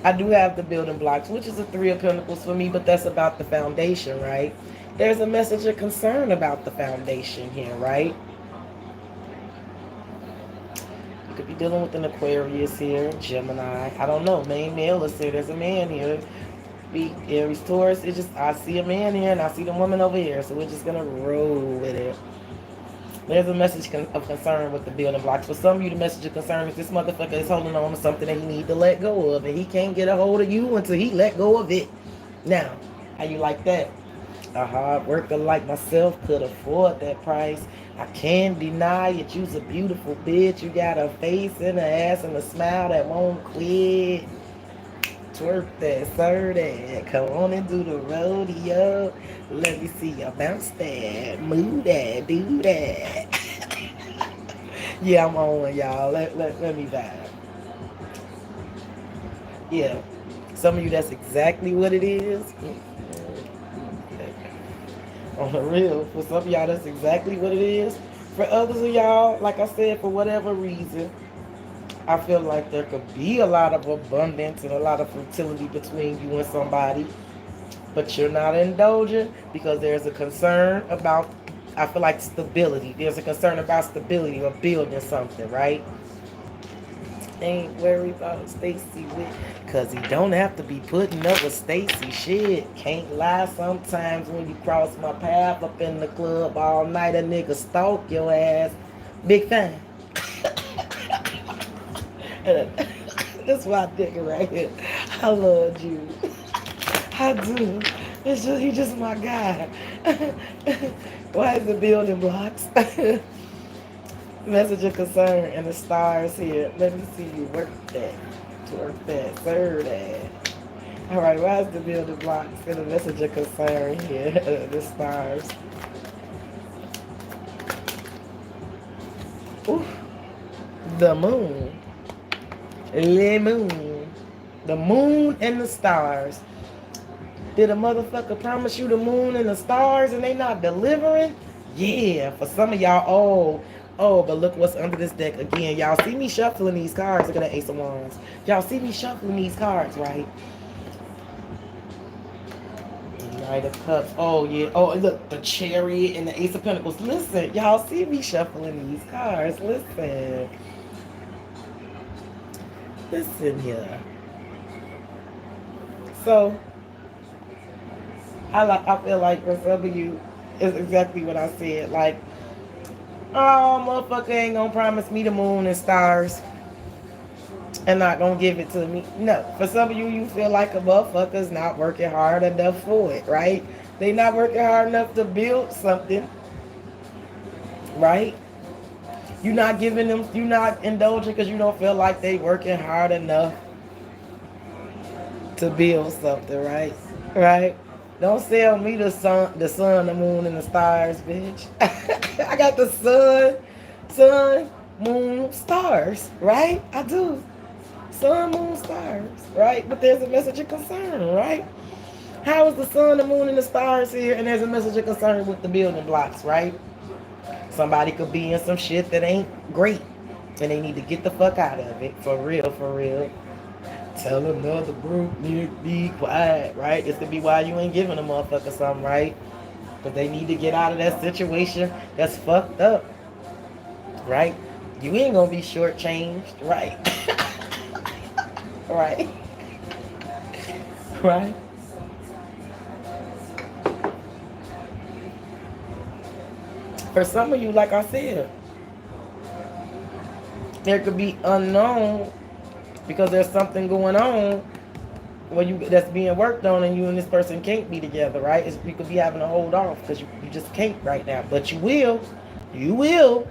I do have the building blocks, which is a Three of Pentacles for me, but that's about the foundation, right? There's a message of concern about the foundation here, right? You could be dealing with an Aquarius here, Gemini. I don't know. Main male, let's say there's a man here. Aries, Taurus, it's just, I see a man here and I see the woman over here, so we're just gonna roll with it. There's a message of concern with the building blocks. For some of you, the message of concern is this motherfucker is holding on to something that he need to let go of, and he can't get a hold of you until he let go of it. Now, how you like that? A hard worker like myself could afford that price. I can't deny it. You's a beautiful bitch. You got a face and an ass and a smile that won't quit. Twerk that, sir that. Come on and do the rodeo. Let me see you bounce that. Move that, do that. Yeah, I'm on, y'all. Let me vibe. Yeah. Some of you, that's exactly what it is. On the real. For some of y'all, that's exactly what it is. For others of y'all, like I said, for whatever reason, I feel like there could be a lot of abundance and a lot of fertility between you and somebody, but you're not indulgent because there's a concern about, I feel like, stability. There's a concern about stability or building something, right? Ain't worried about Stacy with, cause he don't have to be putting up with Stacy shit. Can't lie, sometimes when you cross my path up in the club all night, a nigga stalk your ass. Big fan. That's my nigga right here. I love you. I do. It's just, he just my guy. Why is the building blocks? Message of concern and the stars here. Let me see you work that. Work that. Serve that. Alright, why is the building blocks and the message of concern here? The stars. Ooh. The moon. Le moon. The moon and the stars. Did a motherfucker promise you the moon and the stars and they not delivering? Yeah, for some of y'all, but look what's under this deck again. Y'all see me shuffling these cards. Look at the Ace of Wands. Y'all see me shuffling these cards, right? Knight of Cups. Oh, yeah. Oh, look, the Chariot and the Ace of Pentacles. Listen, y'all see me shuffling these cards. Listen. Listen here. So, I feel like for some of you, it's exactly what I said. Like, oh, motherfucker ain't gonna promise me the moon and stars and not gonna give it to me. No. For some of you, you feel like a motherfucker's not working hard enough for it, right? They not working hard enough to build something, right? You're not giving them, you're not indulging because you don't feel like they working hard enough to build something, right? Right? Don't sell me the sun, the moon, and the stars, bitch. I got the sun, moon, stars, right? I do. Sun, moon, stars, right? But there's a message of concern, right? How is the sun, the moon, and the stars here, and there's a message of concern with the building blocks, right? Somebody could be in some shit that ain't great, and they need to get the fuck out of it, for real, for real. Tell another group need to be quiet, right? This could be why you ain't giving a motherfucker something, right? Because they need to get out of that situation that's fucked up, right? You ain't gonna be shortchanged, right? Right? Right? For some of you, like I said, there could be unknown because there's something going on where you that's being worked on and you and this person can't be together, right? You could be having to hold off because you just can't right now. But you will. You will.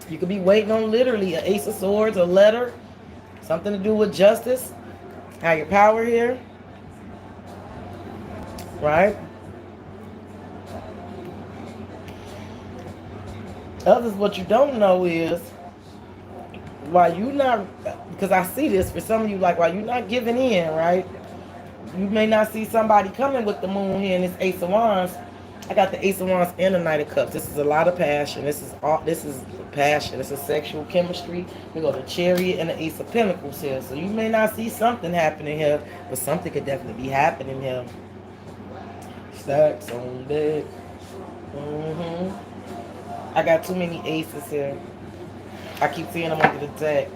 You could be waiting on literally an Ace of Swords, a letter, something to do with justice, higher power here, right? Others, what you don't know is why you not, because I see this for some of you, like, while you're not giving in, right? You may not see somebody coming with the moon here and this Ace of Wands. I got the Ace of Wands and the Knight of Cups. This is a lot of passion. This is passion. This is sexual chemistry. We got the Chariot and the Ace of Pentacles here. So you may not see something happening here, but something could definitely be happening here. Stacks on deck. I got too many aces here. I keep seeing them under the deck.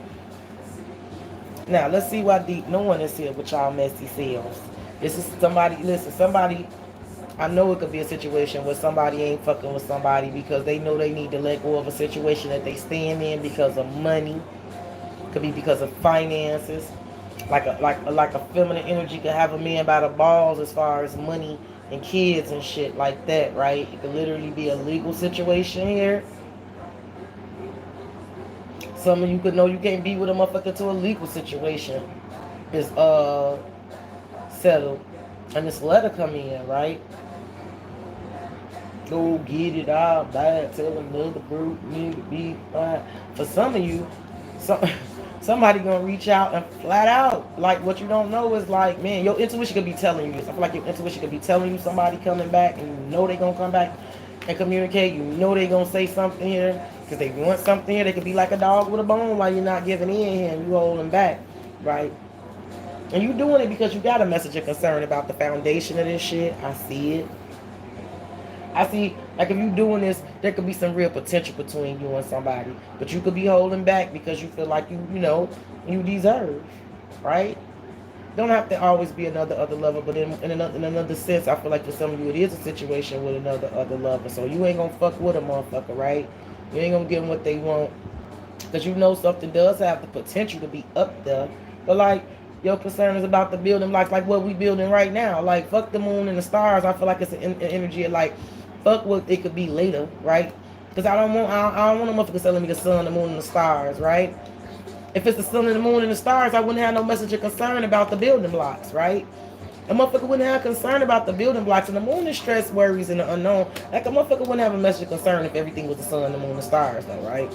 Now, let's see why deep no one is here with y'all messy selves. This is somebody, listen, somebody, I know it could be a situation where somebody ain't fucking with somebody because they know they need to let go of a situation that they stand in because of money. Could be because of finances. Like a feminine energy could have a man by the balls as far as money and kids and shit like that, right? It could literally be a legal situation here. Some of you could know you can't be with a motherfucker to a legal situation is settled. And this letter come in, right? Go get it out, bad, tell another group need to be fine. For some of you, somebody gonna reach out and flat out, like, what you don't know is like, man, your intuition could be telling you this. I feel like your intuition could be telling you somebody coming back and you know they gonna come back and communicate. You know they gonna say something here because they want something here. They could be like a dog with a bone while you're not giving in here and you holding back, right? And you doing it because you got a message of concern about the foundation of this shit. I see it. I see, like, if you doing this, there could be some real potential between you and somebody. But you could be holding back because you feel like you know, you deserve, right? Don't have to always be another other lover, but in another sense, I feel like for some of you, it is a situation with another other lover. So you ain't gonna fuck with a motherfucker, right? You ain't gonna give them what they want. Because you know something does have the potential to be up there. But, like, your concern is about the building blocks, like what we building right now. Like, fuck the moon and the stars. I feel like it's an energy of, like, fuck what it could be later, right? Because I don't want a motherfucker telling me the sun, the moon, and the stars, right? If it's the sun and the moon and the stars, I wouldn't have no message of concern about the building blocks, right? A motherfucker wouldn't have concern about the building blocks, and the moon is stress, worries, and the unknown. Like, a motherfucker wouldn't have a message of concern if everything was the sun, the moon, and the stars, though, right?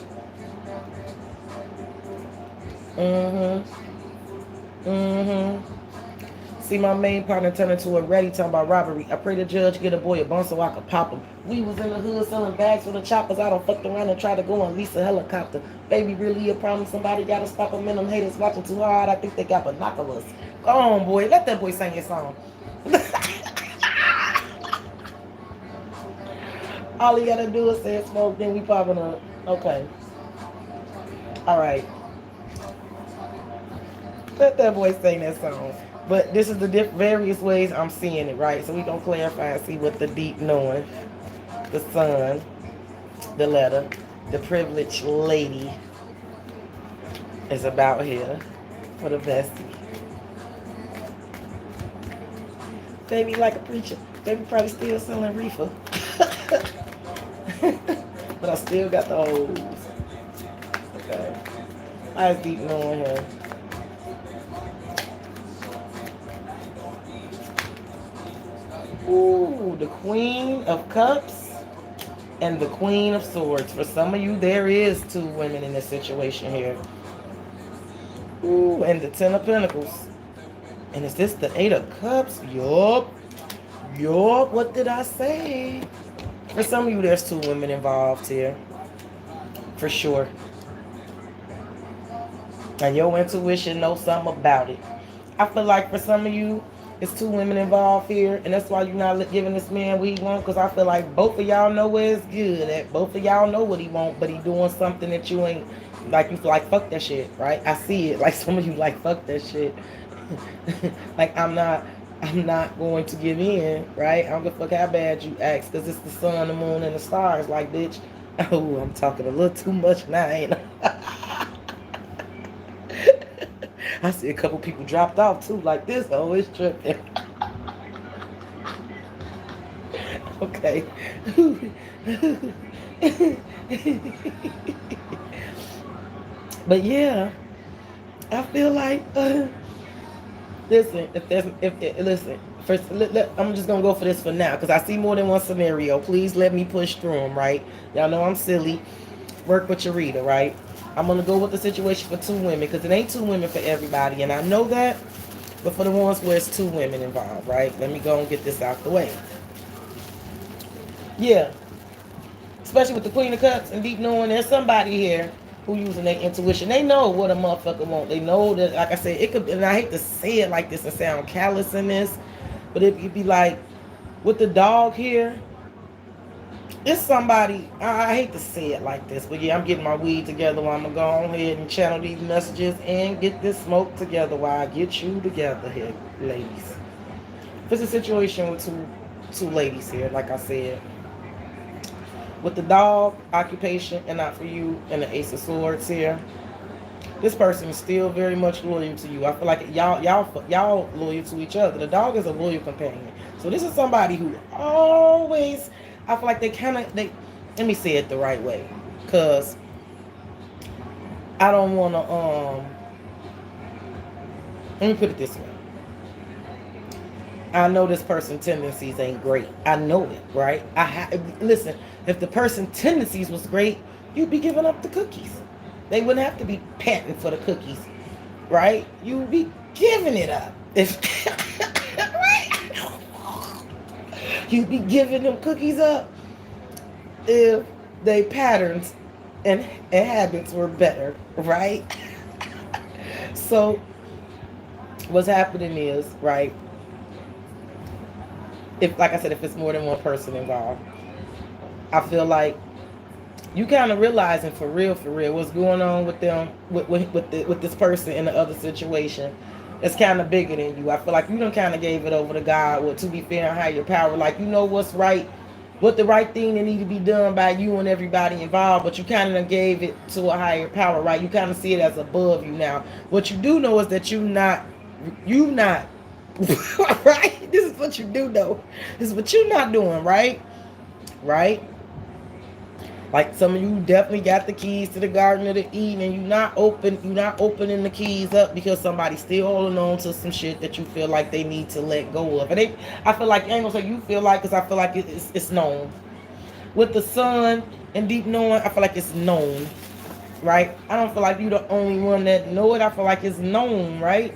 See my main partner turn into a ready talking about robbery. I pray the judge get a boy a bun so I could pop him. We was in the hood selling bags for the choppers. I don't fucked around and tried to go and lease a helicopter. Baby, really a problem. Somebody gotta stop them and them haters watching too hard. I think they got binoculars. Go on, boy. Let that boy sing his song. All he gotta do is say smoke, then we popping up. Okay. All right. Let that boy sing that song. But this is the various ways I'm seeing it, right? So we gonna clarify and see what the deep knowing, the sun, the letter, the privileged lady is about here for the bestie. Baby like a preacher. Baby probably still selling reefer. But I still got the hoes. Okay. I was deep knowing her. Ooh, the Queen of Cups and the Queen of Swords. For some of you, there is 2 women in this situation here. Ooh, and the 10 of Pentacles. And is this the 8 of Cups? Yup. Yup, what did I say? For some of you, there's 2 women involved here. For sure. And your intuition knows something about it. I feel like for some of you, it's 2 women involved here, and that's why you're not giving this man what he wants, because I feel like both of y'all know where it's good at. Both of y'all know what he want, but he doing something that you ain't, like, you feel like, fuck that shit, right? I see it. Like, some of you like, fuck that shit. Like, I'm not going to give in, right? I don't give a fuck how bad you act, because it's the sun, the moon, and the stars. Like, bitch, oh, I'm talking a little too much now, ain't I? I see a couple people dropped off too, like this. Oh, it's tripping. Okay. But yeah, I feel like listen. Listen. First, I'm just gonna go for this for now because I see more than one scenario. Please let me push through them, right? Y'all know I'm silly. Work with your reader, right? I'm going to go with the situation for 2 women because it ain't 2 women for everybody, and I know that, but for the ones where it's 2 women involved, right? Let me go and get this out the way. Yeah. Especially with the Queen of Cups and deep knowing there's somebody here who using their intuition. They know what a motherfucker want. They know that, like I said, it could, and I hate to say it like this and sound callous in this, but it could be like, with the dog here, it's somebody, I hate to say it like this, but yeah, I'm getting my weed together while I'm going to go ahead and channel these messages and get this smoke together while I get you together here, ladies. There's a situation with two ladies here, like I said. With the dog, occupation, and not for you, and the Ace of Swords here. This person is still very much loyal to you. I feel like y'all loyal to each other. The dog is a loyal companion. So this is somebody who always... I feel like let me say it the right way. Because I don't want to, let me put it this way. I know this person's tendencies ain't great. I know it, right? Listen, if the person's tendencies was great, you'd be giving up the cookies. They wouldn't have to be panting for the cookies, right? You'd be giving it up. Right? You'd be giving them cookies up if they patterns and habits were better, right? So what's happening is, right, if, like I said, if it's more than one person involved, I feel like you kind of realizing for real what's going on with them, with this person in the other situation. It's kind of bigger than you. I feel like you done kind of gave it over to God, or to be fair and higher power. Like, you know what's right, what the right thing that need to be done by you and everybody involved, but you kind of gave it to a higher power, right? You kind of see it as above you now. What you do know is that you not, right? This is what you do know. This is what you're not doing, right? Right? Like, some of you definitely got the keys to the Garden of the Eden, and you're not opening the keys up because somebody's still holding on to some shit that you feel like they need to let go of. And I feel like, I ain't gonna say you feel like, because I feel like it's known. With the sun and deep knowing, I feel like it's known, right? I don't feel like you're the only one that know it. I feel like it's known, right?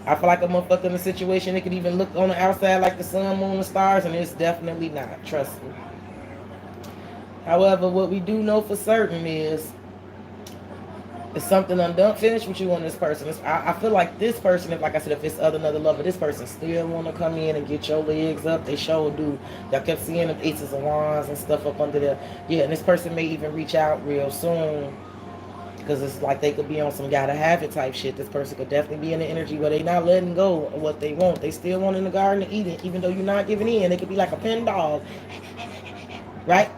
I feel like a motherfucker in a situation, it could even look on the outside like the sun, moon, and stars, and it's definitely not. Trust me. However, what we do know for certain is it's something undone. Finish what you want this person. I feel like this person, if like I said, if it's another lover, this person still want to come in and get your legs up. They sure do. Y'all kept seeing them aces of wands and stuff up under there. Yeah, and this person may even reach out real soon. Because it's like they could be on some gotta have it type shit. This person could definitely be in the energy where they not letting go of what they want. They still want in the garden to eat it, even though you're not giving in. They could be like a pen dog, right?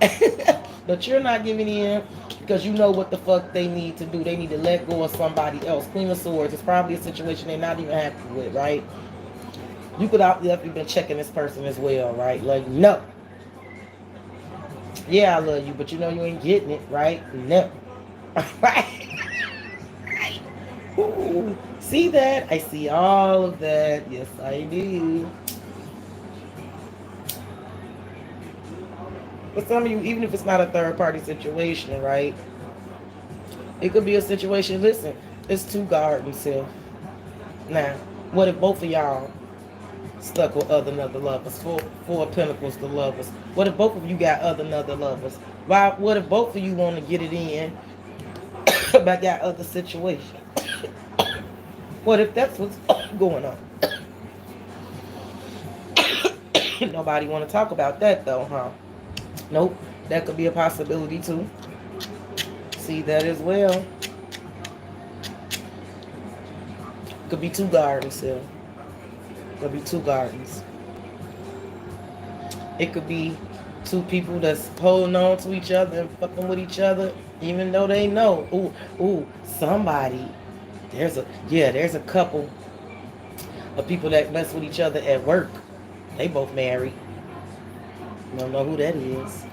But you're not giving in because you know what the fuck they need to do. They need to let go of somebody else. Queen of Swords. It's probably a situation they're not even happy with, right? You could have been checking this person as well, right? Like, no. Yeah, I love you, but you know you ain't getting it, right? No. Right? Ooh, see that? I see all of that. Yes, I do. But some of you, even if it's not a third party situation, right? It could be a situation. Listen, it's two gardens here. Now, what if both of y'all stuck with other another lovers? Four of Pentacles to lovers. What if both of you got other another lovers? Why? What if both of you want to get it in, but got other situation? What if that's what's going on? Nobody want to talk about that though, huh? Nope. That could be a possibility too. See that as well. Could be two gardens here. Could be two gardens. It could be two people that's holding on to each other and fucking with each other, even though they know. Ooh, somebody. There's a couple of people that mess with each other at work. They both married. You don't know who that is.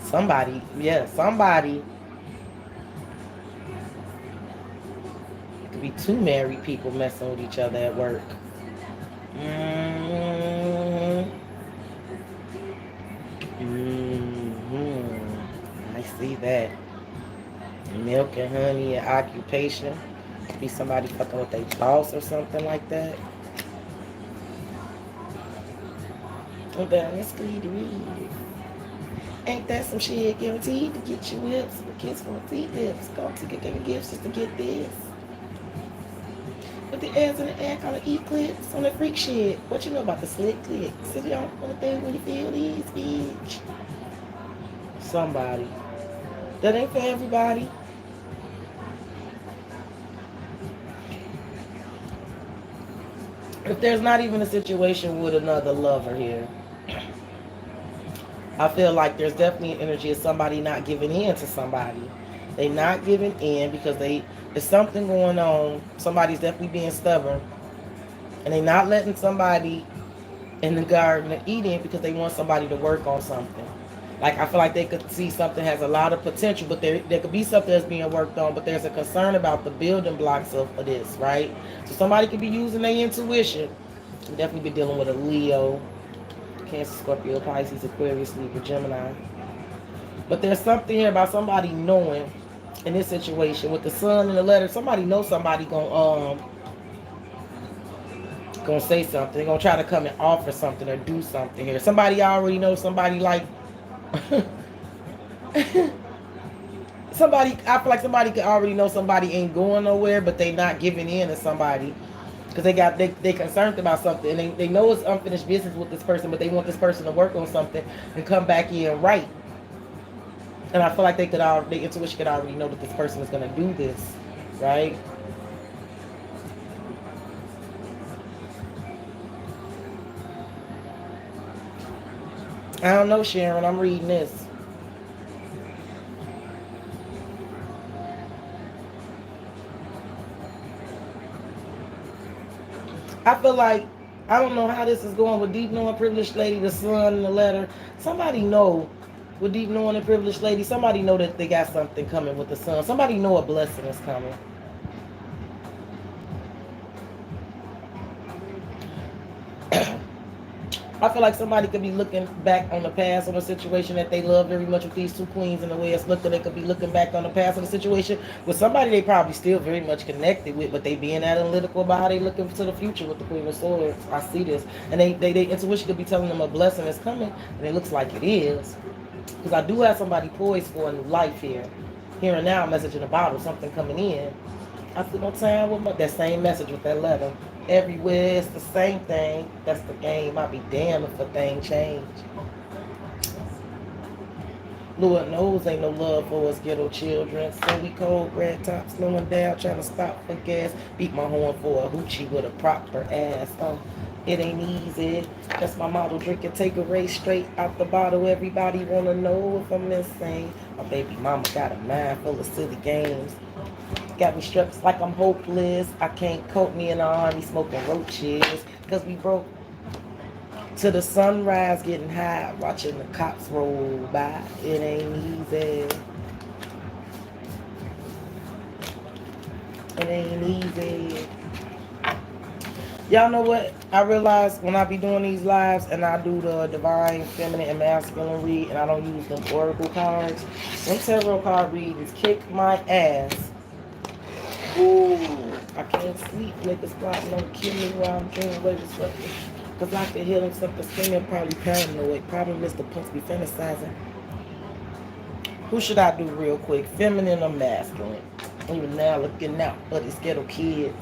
Somebody. It could be two married people messing with each other at work. I see that. Milk and honey and occupation. Could be somebody fucking with their boss or something like that. Oh, damn, let's read the read. Ain't that some shit guaranteed to get you whips? The kids want to see lips. Go to get their gifts just to get this. Put the airs in the air, call it eclipse on the freak shit. What you know about the slick clicks? Sit down on the thing when you feel these, bitch. Somebody. That ain't for everybody. If there's not even a situation with another lover here, I feel like there's definitely an energy of somebody not giving in to somebody. They not giving in because there's something going on. Somebody's definitely being stubborn. And they not letting somebody in the garden eat in because they want somebody to work on something. Like, I feel like they could see something has a lot of potential, but there could be something that's being worked on, but there's a concern about the building blocks of this, right? So somebody could be using their intuition. Could definitely be dealing with a Leo, Cancer, Scorpio, Pisces, Aquarius, Libra, Gemini. But there's something here about somebody knowing in this situation with the sun and the letter. Somebody knows somebody gonna say something. They're gonna try to come and offer something or do something here. Somebody already knows somebody like somebody. I feel like somebody could already know somebody ain't going nowhere, but they not giving in to somebody. Because they concerned about something and they know it's unfinished business with this person, but they want this person to work on something and come back in right. And I feel like their intuition could already know that this person is going to do this, right? I don't know, Sharon. I'm reading this. I feel like, I don't know how this is going with deep knowing privileged lady, the sun and the letter. Somebody know with deep knowing and privileged lady, somebody know that they got something coming with the sun. Somebody know a blessing is coming. I feel like somebody could be looking back on the past on a situation that they love very much with these two queens and the way it's looking. They could be looking back on the past of the situation with somebody they probably still very much connected with, but they being analytical about how they looking to the future with the Queen of Swords. I see this. And they intuition could be telling them a blessing is coming, and it looks like it is. Because I do have somebody poised for a new life here. Here and now, message in a bottle, something coming in. I spent no time with that same message with that letter. Everywhere it's the same thing. That's the game. I'll be damned if a thing change. Lord knows ain't no love for us ghetto children. So we cold, red top, slowing down, trying to stop for gas. Beat my horn for a hoochie with a proper ass. It ain't easy. That's my model. Drink and take a race straight out the bottle. Everybody wanna know if I'm insane. My baby mama got a mind full of silly games. Got me strapped like I'm hopeless. I can't cope me in the army smoking roaches. Cause we broke to the sunrise getting high. Watching the cops roll by. It ain't easy. It ain't easy. Y'all know what? I realize when I be doing these lives and I do the divine, feminine, and masculine read and I don't use them oracle cards. Them tarot card readings kick my ass. Ooh, I can't sleep. Niggas plotting on kill me while I'm doing way with something. Cause I can hear them something screaming, probably paranoid. Probably Mr. Punks be fantasizing. Who should I do real quick? Feminine or masculine? Even now looking out for these ghetto kids.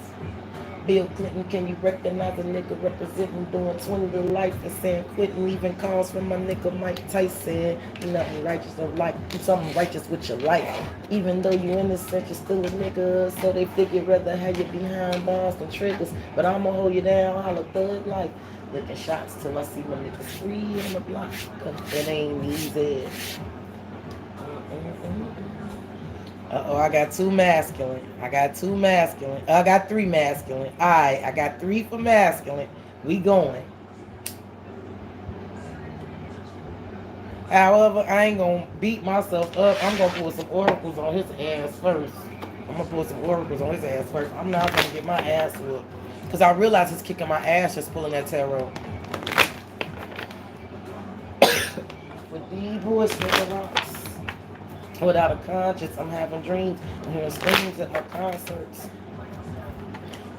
Bill Clinton, can you recognize a nigga representing doing 20 to life and saying quitting? Even calls from my nigga Mike Tyson. Nothing righteous of life, do something righteous with your life. Even though you innocent, you're still a nigga. So they figure rather have you behind bars than triggers. But I'ma hold you down, holla thug life. Looking shots till I see my niggas free on the block. Cause it ain't easy. Uh-oh, I got two masculine. I got two masculine. I got three masculine. Alright, I got three for masculine. We going. However, I ain't gonna beat myself up. I'm gonna pull some oracles on his ass first. I'm gonna pull some oracles on his ass first. I'm not gonna get my ass whooped. Because I realize he's kicking my ass just pulling that tarot. With these boys, nigga rocks. Without a conscience, I'm having dreams. I'm hearing screams at my concerts.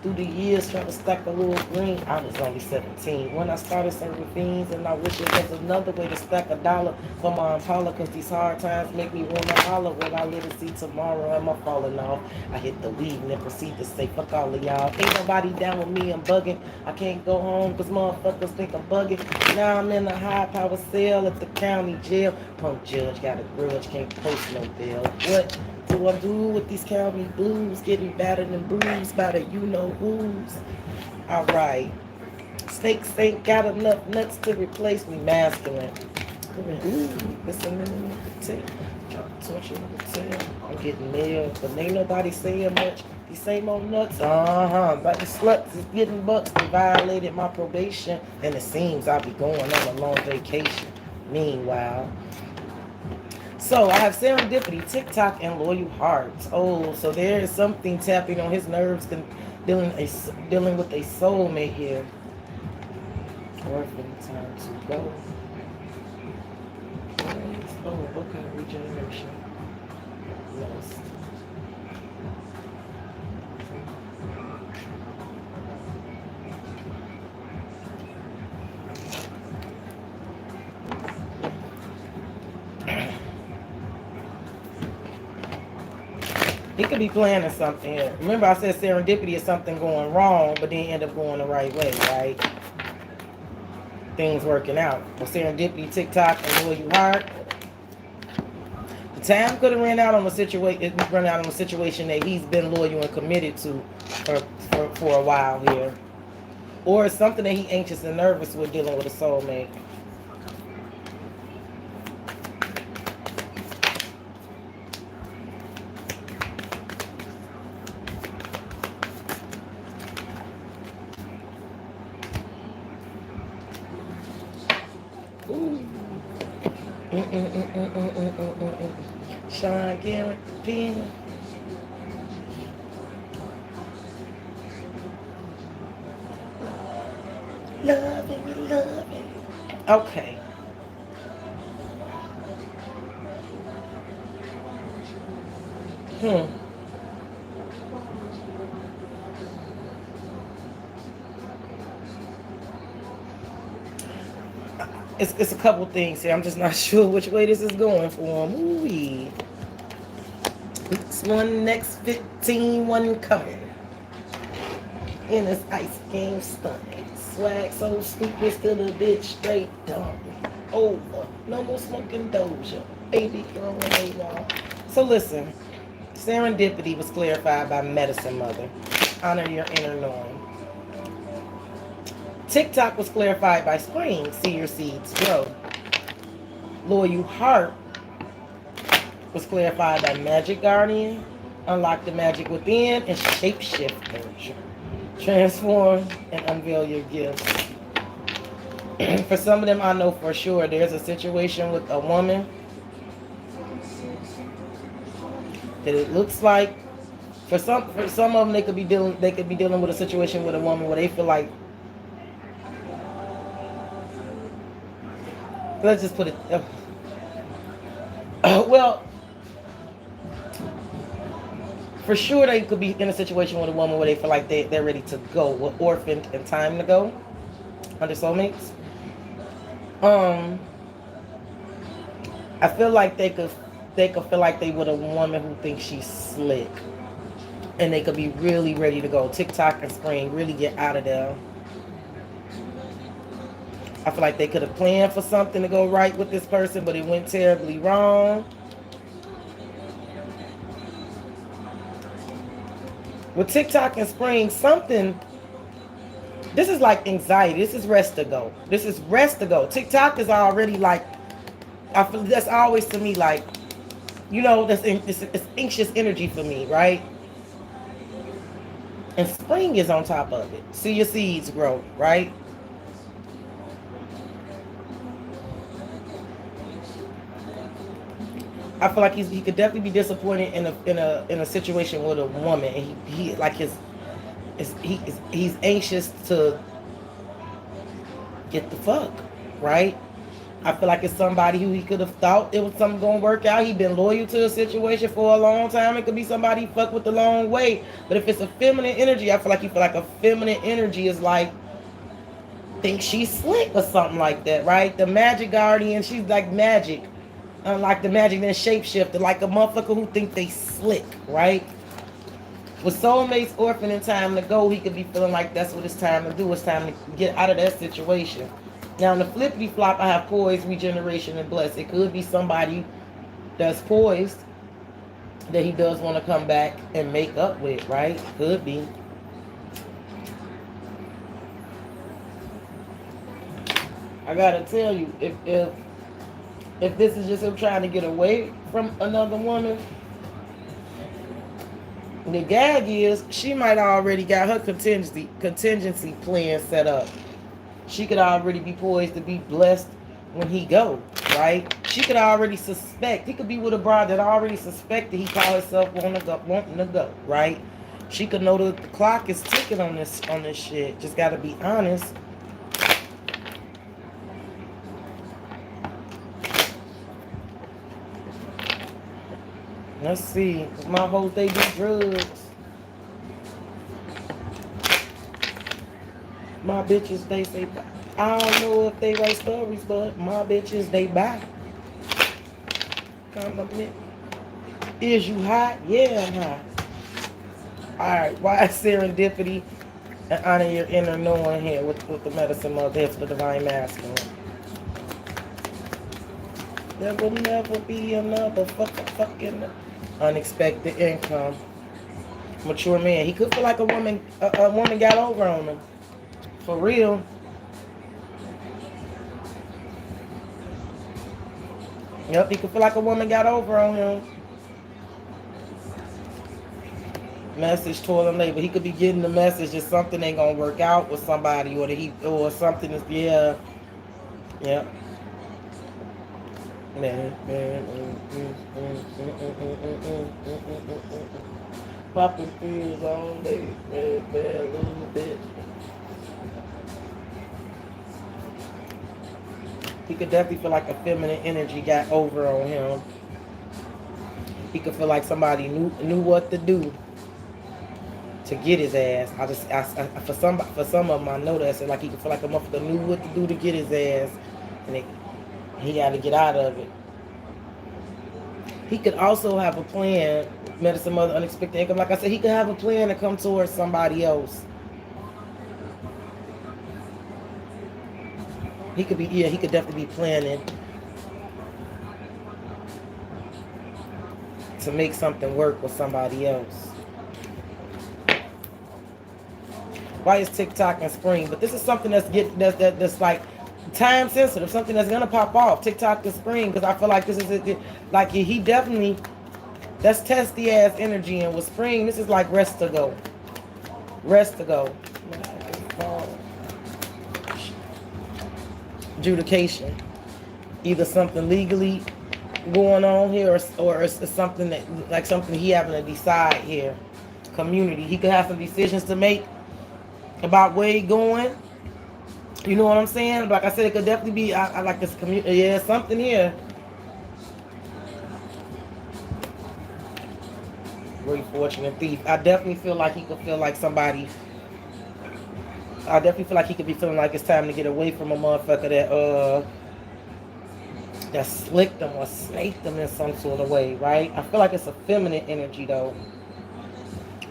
Through the years, trying to stack a little green. I was only 17 when I started serving fiends, and I wish it was another way to stack a dollar for my Impala. Cause these hard times make me wanna holler. Will I live to see tomorrow? Am I falling off? I hit the weed and then proceed to say fuck all of y'all. Ain't nobody down with me. I'm bugging. I can't go home cause motherfuckers think I'm bugging. Now I'm in a high power cell at the county jail. Punk judge got a grudge, can't post no bill. What do I do with these county blues? Getting battered and bruised by the you-know-who's. Alright. Snakes ain't got enough nuts to replace me. Masculine. Ooh, listen to me. Torture the tail. I'm getting nailed, but ain't nobody saying much. These same old nuts, like the sluts is getting bucks. They violated my probation, and it seems I'll be going on a long vacation. Meanwhile, so I have serendipity, TikTok, and loyal hearts. Oh, so there is something tapping on his nerves, dealing with a soulmate here. Orphan, time to go. Oh, okay, regeneration. Lost. He could be planning something here. Remember I said serendipity is something going wrong, but then end up going the right way, right? Things working out. But serendipity, TikTok, and loyal heart. The time could have run out on the situation. Run out on the situation that he's been loyal and committed to for a while here, or it's something that he's anxious and nervous with dealing with a soulmate. Sean Garrett, Pin. Loving me, loving me. Okay. Hmm. It's a couple things here. I'm just not sure which way this is going for him. Ooh-wee. Next one, next 15, one coming. In this ice game stunning. Swag so stupid, still a bitch straight dumb. Over. No more smoking doja. Baby girl on a wall. So listen, serendipity was clarified by Medicine Mother. Honor your inner knowing. TikTok was clarified by Spring. See your seeds grow. Loyal Heart was clarified by Magic Guardian. Unlock the magic within and shapeshift. Transform and unveil your gifts. For some of them, I know for sure there's a situation with a woman that it looks like for some of them they could be dealing with a situation with a woman where they feel like, let's just put it well, for sure they could be in a situation with a woman where they feel like they're ready to go, with orphaned and time to go under soulmates. um I feel like they could feel like they with a woman who thinks she's slick, and they could be really ready to go. TikTok and Spring really get out of there. I feel like they could have planned for something to go right with this person, but it went terribly wrong. With TikTok and Spring, something. This is like anxiety. This is rest to go. This is rest to go. TikTok is already like. I feel that's always to me like, that's it's anxious energy for me, right? And Spring is on top of it. See your seeds grow, right? I feel like he could definitely be disappointed in a situation with a woman, and he like he's anxious to get the fuck, right? I feel like it's somebody who he could have thought it was something gonna work out. He been loyal to a situation for a long time. It could be somebody he fucked with a long way. But if it's a feminine energy, I feel like you feel like a feminine energy is like, think she's slick or something like that, right? The magic guardian, she's like magic. Like the magic then shapeshifter, like a motherfucker who think they slick, right? With soulmates, orphan, and time to go, he could be feeling like that's what it's time to do. It's time to get out of that situation. Now, in the flippity flop, I have poised, regeneration, and blessed. It could be somebody that's poised that he does want to come back and make up with, right? Could be. I gotta tell you, if this is just him trying to get away from another woman, the gag is she might already got her contingency plan set up. She could already be poised to be blessed when he go, right? She could already suspect. He could be with a bride that already suspected he call himself wanting to go, right? She could know that the clock is ticking on this shit. Just gotta be honest. Let's see. My hoes, they do drugs. My bitches, they say, I don't know if they write stories, but my bitches, they buy. Compliment. Is you hot? Yeah, I'm hot. Alright, why is serendipity and honor your inner knowing here with the medicine mother here for the divine masculine? There will never be another fucking unexpected income. Mature man. He could feel like a woman got over on him. For real. Yep, he could feel like a woman got over on him. Message, toil, and labor. He could be getting the message that something ain't gonna work out with somebody, or something is, yeah. Yep. Popping pills all day, little bitch. He could definitely feel like a feminine energy got over on him. He could feel like somebody knew what to do to get his ass. For some of them I know that, so like he could feel like a motherfucker knew what to do to get his ass, and he had to get out of it. He could also have a plan, medicine mother, unexpected income. Like I said, he could have a plan to come towards somebody else. He could be, yeah, he could definitely be planning to make something work with somebody else. Why is TikTok in spring? But this is something that's like time sensitive, something that's gonna pop off. TikTok in spring, because I feel like this is it. Like he definitely, that's testy ass energy, and with spring, this is like rest to go. Rest to go. Adjudication. Either something legally going on here, or it's something that, like something he having to decide here. Community. He could have some decisions to make about where he going. You know what I'm saying? Like I said, it could definitely be, I like this community. Yeah, something here. Very fortunate thief. I definitely feel like he could feel like somebody. I definitely feel like he could be feeling like it's time to get away from a motherfucker that slicked him or snaked him in some sort of way, right? I feel like it's a feminine energy though.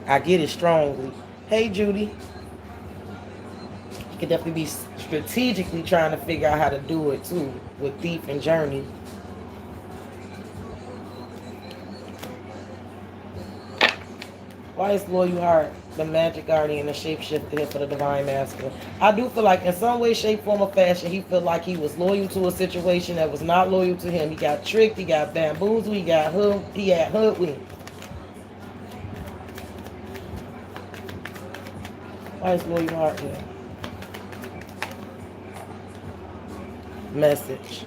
I get it strongly. Hey Judy. He could definitely be strategically trying to figure out how to do it too, with Thief and Journey. Why is Loyal Heart the magic guardian, the shapeshifter here for the divine masculine? I do feel like in some way, shape, form, or fashion, he felt like he was loyal to a situation that was not loyal to him. He got tricked, he got bamboozled, he got hoodwinked. Why is Loyal Heart here? Message.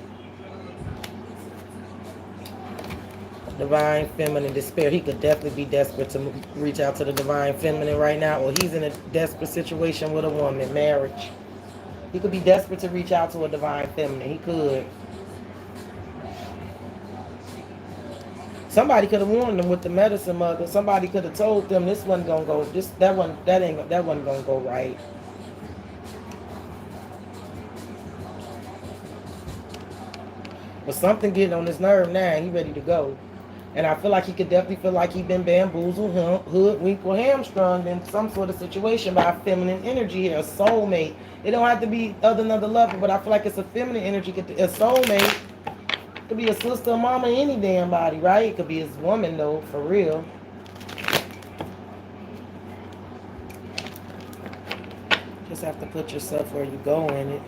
Divine feminine despair. He could definitely be desperate to reach out to the divine feminine right now, or he's in a desperate situation with a woman, marriage. He could be desperate to reach out to a divine feminine. He could. Somebody could have warned them with the medicine mother. Somebody could have told them this wasn't gonna go. That wasn't gonna go right. But something getting on his nerve now, and he ready to go. And I feel like he could definitely feel like he been bamboozled, hoodwinked, or hamstrung in some sort of situation by a feminine energy here, a soulmate. It don't have to be other another lover, but I feel like it's a feminine energy. A soulmate could be a sister, a mama, any damn body, right? It could be his woman though, for real. Just have to put yourself where you go in it.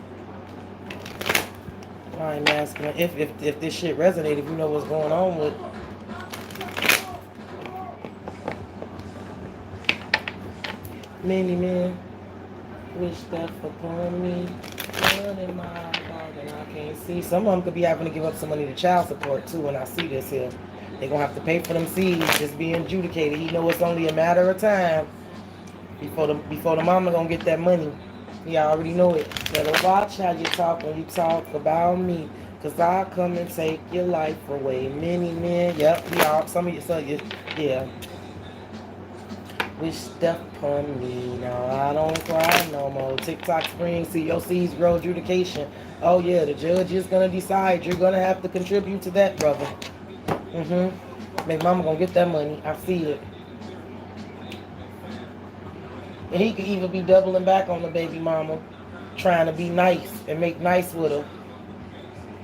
Divine masculine. If this shit resonates, if you know what's going on with. Many men wish death upon me. Blood in my heart and I can't see. Some of them could be having to give up some money to child support too. When I see this here, they're gonna have to pay for them seeds just being adjudicated. He know it's only a matter of time before the mama gonna get that money. He already know it. Better watch how you talk when you talk about me, 'cause I'll come and take your life away. Many men, yep, y'all. Some of you, so you, yeah. Wish death upon me. Now I don't cry no more. TikTok spring, see your seeds grow, adjudication. Oh yeah, the judge is gonna decide. You're gonna have to contribute to that, brother. Make mama gonna get that money. I see it. And he could even be doubling back on the baby mama, trying to be nice and make nice with her.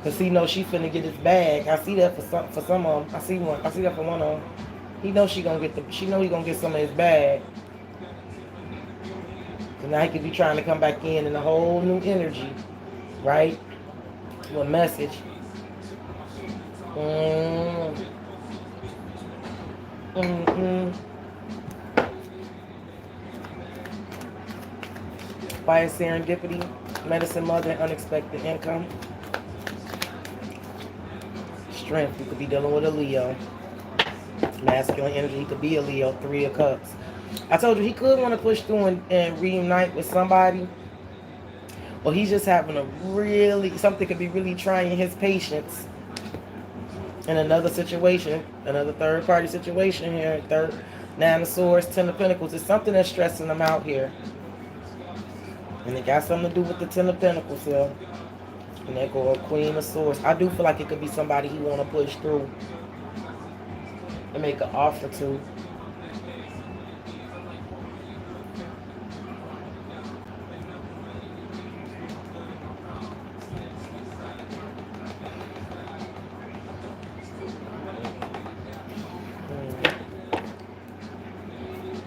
Cause he knows she finna get his bag. I see that for some of them. I see that for one of them. He knows he gonna get some of his bag. So now he could be trying to come back in a whole new energy, right? With a message. By serendipity, medicine mother, and unexpected income. Strength, you could be dealing with a Leo. Masculine energy, he could be a Leo, 3 of Cups. I told you he could want to push through and reunite with somebody, Or he's just having a really, something could be really trying his patience in another situation, another third party situation here. Third, Nine of Swords, Ten of Pentacles. It's something that's stressing him out here. And it got something to do with the Ten of Pentacles here. And there go a Queen of Swords. I do feel like it could be somebody he want to push through and make an offer to.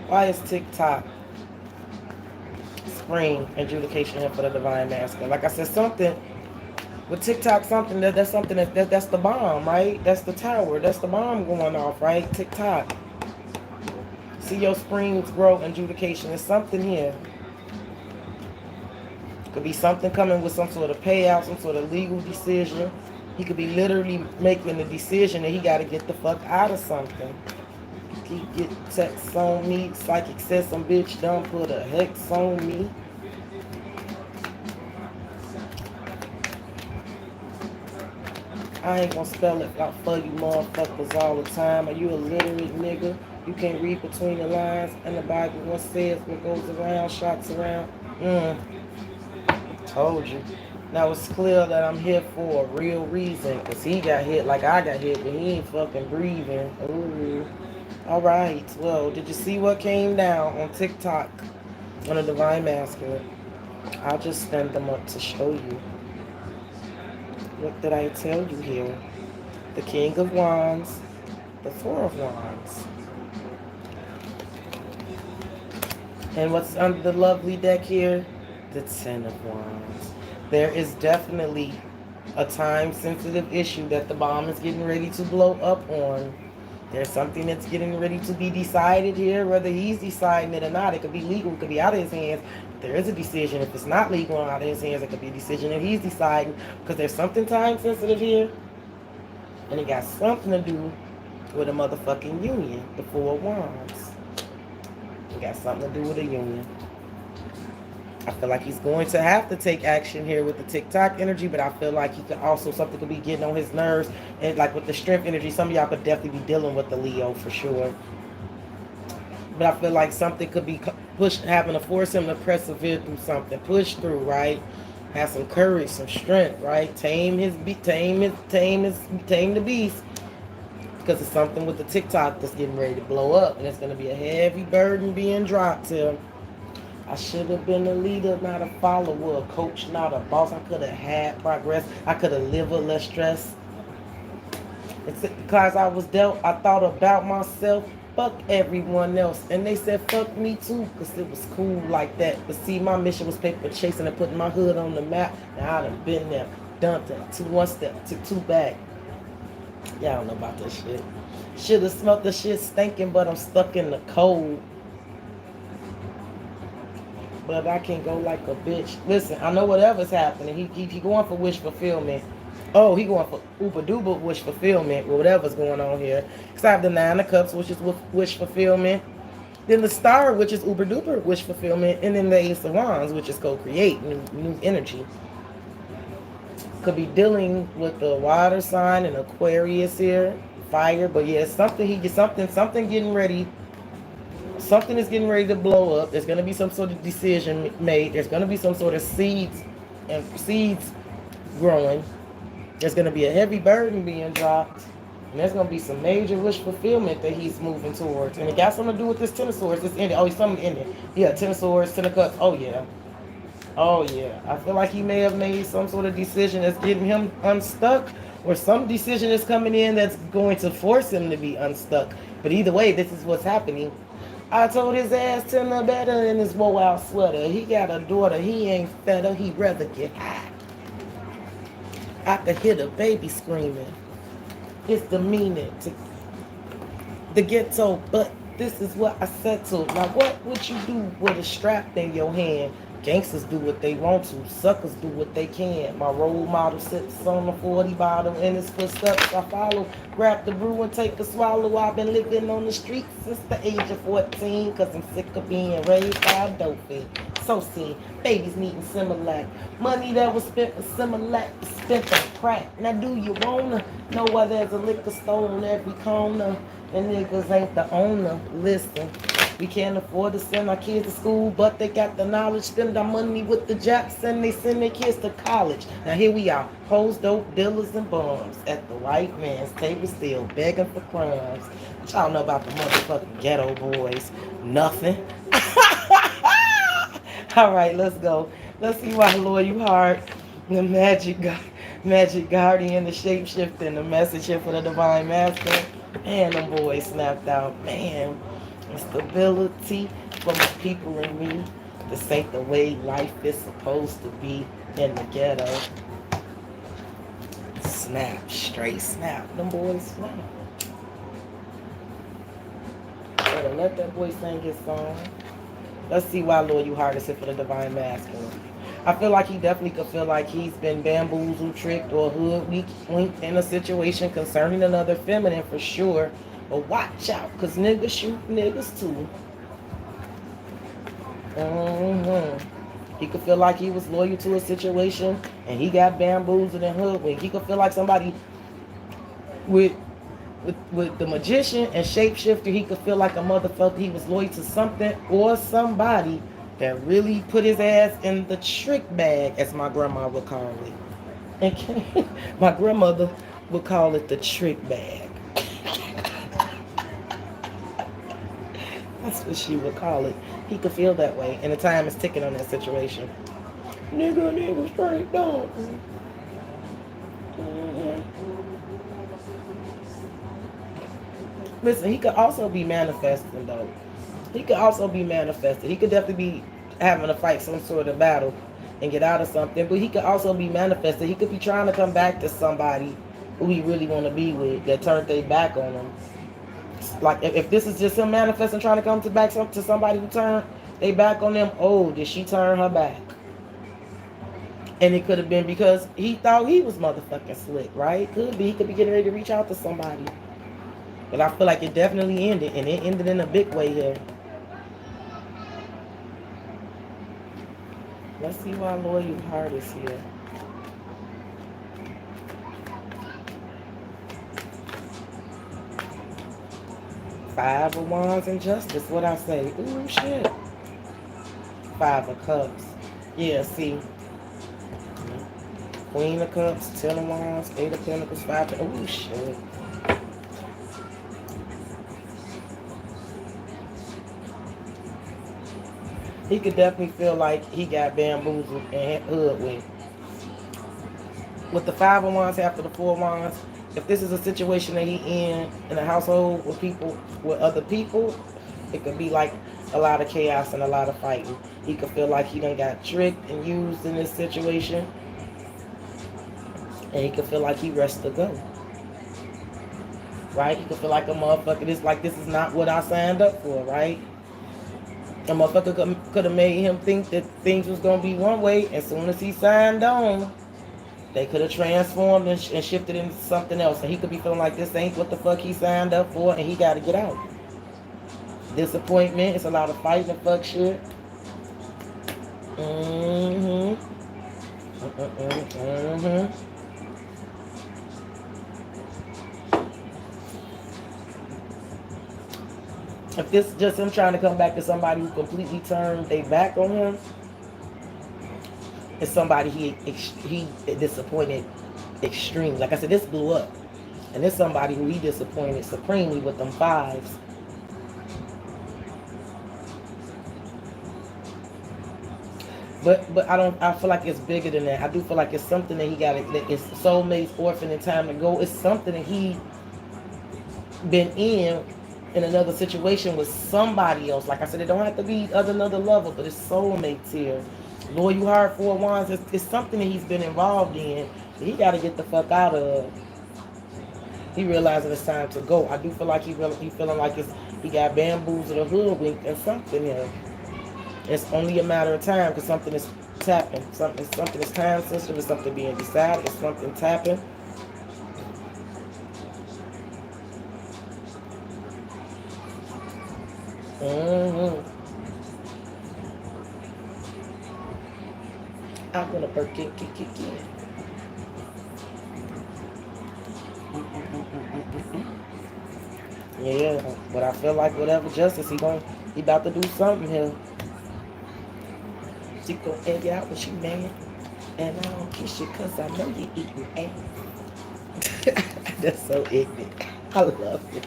Why is TikTok spring adjudication here for the divine masculine? Like I said, something with TikTok, something that's something that's the bomb, right? That's the tower. That's the bomb going off, right? TikTok. See your springs grow adjudication. There's something here. Could be something coming with some sort of payout, some sort of legal decision. He could be literally making the decision that he got to get the fuck out of something. He get text on me. Psychic says some bitch done put a hex on me. I ain't gonna spell it out for you motherfuckers all the time. Are you a literate nigga? You can't read between the lines. And the Bible once says what goes around, shots around. Told you. Now it's clear that I'm here for a real reason. Because he got hit like I got hit, but he ain't fucking breathing. Ooh. Alright, well, did you see what came down on TikTok on the divine masculine? I'll just stand them up to show you. What did I tell you here? The King of Wands, the Four of Wands. And what's under the lovely deck here? The Ten of Wands. There is definitely a time-sensitive issue that the bomb is getting ready to blow up on. There's something that's getting ready to be decided here, whether he's deciding it or not. It could be legal, it could be out of his hands. There is a decision. If it's not legal and out of his hands, it could be a decision that he's deciding. Because there's something time sensitive here. And it got something to do with a motherfucking union. The Four of Wands. It got something to do with a union. I feel like he's going to have to take action here with the TikTok energy, but I feel like he could also, something could be getting on his nerves. And like with the strength energy, some of y'all could definitely be dealing with the Leo for sure. But I feel like something could be pushed, having to force him to persevere through something, push through, right? Have some courage, some strength, right? Tame the beast. Because it's something with the TikTok that's getting ready to blow up, and it's going to be a heavy burden being dropped to him. I should have been a leader, not a follower, a coach, not a boss. I could have had progress. I could have lived with less stress. It's because I was dealt, I thought about myself. Fuck everyone else. And they said fuck me too, because it was cool like that. But see, my mission was paper chasing and putting my hood on the map. Now I done been there, done that. Took one step, took two back. Y'all don't know about that shit. Should have smelled the shit stinking, but I'm stuck in the cold. But I can go like a bitch. Listen, I know whatever's happening. He going for wish fulfillment. Oh, he going for uber duper wish fulfillment with whatever's going on here. Because I have the Nine of Cups, which is wish fulfillment. Then the Star, which is uber duper wish fulfillment. And then the Ace of Wands, which is co-create, new energy. Could be dealing with the water sign and Aquarius here. Fire. But yeah, something getting ready. Something is getting ready to blow up. There's going to be some sort of decision made. There's going to be some sort of seeds growing. There's going to be a heavy burden being dropped. And there's going to be some major wish fulfillment that he's moving towards. And it got something to do with this Ten of Swords. This ending. Oh, he's something ending. Yeah, Ten of Swords, Ten of Cups. Oh, yeah. Oh, yeah. I feel like he may have made some sort of decision that's getting him unstuck. Or some decision is coming in that's going to force him to be unstuck. But either way, this is what's happening. I told his ass to know better in his woe-out sweater. He got a daughter, he ain't fed her, he'd rather get high. I could hear the baby screaming. It's demeaning to the ghetto, but this is what I said to. Now what would you do with a strap in your hand? Gangsters do what they want to. Suckers do what they can. My role model sits on the 40 bottle. In his footsteps I follow. Grab the brew and take a swallow. I've been living on the streets since the age of 14. Cause I'm sick of being raised by a dope fiend. So see, babies needing Similac. Money that was spent for Similac is spent on crack. Now do you wanna know why there's a liquor store on every corner? And niggas ain't the owner. Listen, we can't afford to send our kids to school, but they got the knowledge. Spend our money with the Japs and they send their kids to college. Now here we are, hoes, dope dealers, and bums at the white man's table still begging for crumbs. What y'all know about the motherfucking ghetto boys? Nothing. All right, let's go. Let's see why Loyal Heart, the magic guardian, the shapeshifter, the message here for the divine master. And them boys snapped out. Man, stability for my people and me. This ain't the way life is supposed to be in the ghetto. Snap, straight snap. Them boys snap. Better let that boy sing his song. Let's see why Loyal Heart is here for the divine masculine. I feel like he definitely could feel like he's been bamboozled, tricked, or hoodwinked in a situation concerning another feminine for sure. But watch out, because niggas shoot niggas too. He could feel like he was loyal to a situation and he got bamboozled and hoodwinked. He could feel like somebody with the magician and shapeshifter, he could feel like a motherfucker. He was loyal to something or somebody that really put his ass in the trick bag, as my grandma would call it. And my grandmother would call it the trick bag. That's what she would call it. He could feel that way, and the time is ticking on that situation. Nigga, straight down. Listen, he could also be manifesting, though. He could also be manifested. He could definitely be having to fight some sort of battle and get out of something, but he could also be manifested. He could be trying to come back to somebody who he really want to be with that turned their back on him. Like, if this is just him manifesting, trying to come back to somebody who turned their back on them, oh, did she turn her back? And it could have been because he thought he was motherfucking slick, right? Could be. He could be getting ready to reach out to somebody. But I feel like it definitely ended, and it ended in a big way here. Let's see why Loyal Heart is here. Five of Wands and Justice, what I say? Ooh, shit. Five of Cups. Yeah, see. Queen of Cups, Ten of Wands, Eight of Pentacles, Five of... Ooh, shit. He could definitely feel like he got bamboozled and hoodwinked. With the Five of Wands after the Four of Wands, if this is a situation that he in a household with people, with other people, it could be like a lot of chaos and a lot of fighting. He could feel like he done got tricked and used in this situation. And he could feel like he rests to go. Right? He could feel like a motherfucker, this is not what I signed up for, right? A motherfucker could have made him think that things was going to be one way. As soon as he signed on, they could have transformed and shifted into something else. And he could be feeling like this ain't what the fuck he signed up for, and he got to get out. Disappointment. It's a lot of fighting and fuck shit. If this is just him trying to come back to somebody who completely turned their back on him, it's somebody he disappointed extreme. Like I said, this blew up. And it's somebody who he disappointed supremely with them fives. But I feel like it's bigger than that. I do feel like it's something that he got, that it's soulmates, orphan, and time to go. It's something that he been in another situation with somebody else. Like I said, it don't have to be another level, but it's soulmates here. Loyal Heart, Four of Wands, it's something that he's been involved in that he got to get the fuck out of. He realizing it's time to go. I do feel like he feeling like he got bamboozled or hoodwinked and something here. It's only a matter of time because something is tapping. Something is time sensitive. It's something being decided. It's something tapping. I'm gonna burp it. Yeah, but I feel like whatever justice he about to do something here. She gon' egg you out when she mad, and I don't kiss you 'cause I know you eating ass. That's so ignorant. I love it.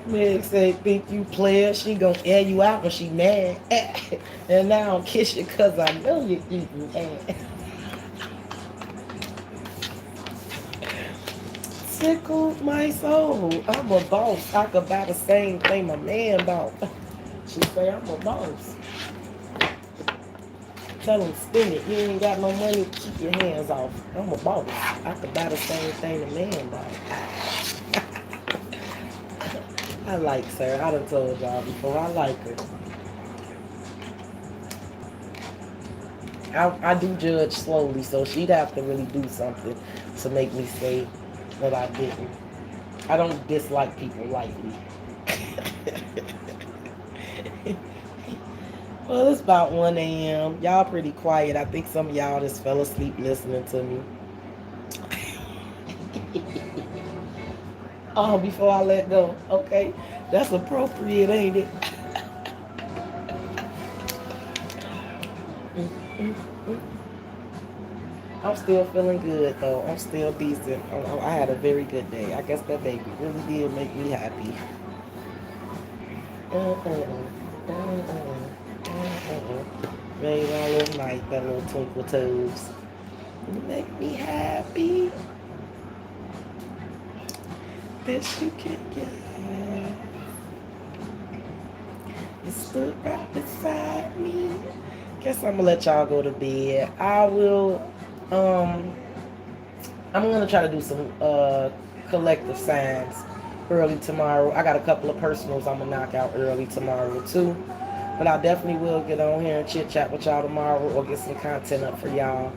Meg say, think you player, she gon' air you out when she mad. And I don't kiss you 'cause I know you eating ass. Tickled my soul. I'm a boss. I could buy the same thing my man bought. She say, I'm a boss. Tell him spend it. You ain't got no money, keep your hands off. I'm a boss. I could buy the same thing the man bought. I like her. I done told y'all before. I like her. I do judge slowly, so she'd have to really do something to make me say that I didn't. I don't dislike people lightly. Well, it's about 1 a.m. Y'all pretty quiet. I think some of y'all just fell asleep listening to me. Oh, before I let go. Okay. That's appropriate, ain't it? I'm still feeling good, though. I'm still decent. I had a very good day. I guess that baby really did make me happy. Made my little night, that little twinkle toes. You make me happy. This you can get. You stood right beside me. Guess I'm gonna let y'all go to bed. I will. I'm gonna try to do some collective signs early tomorrow. I got a couple of personals I'm gonna knock out early tomorrow too. But I definitely will get on here and chit chat with y'all tomorrow or get some content up for y'all.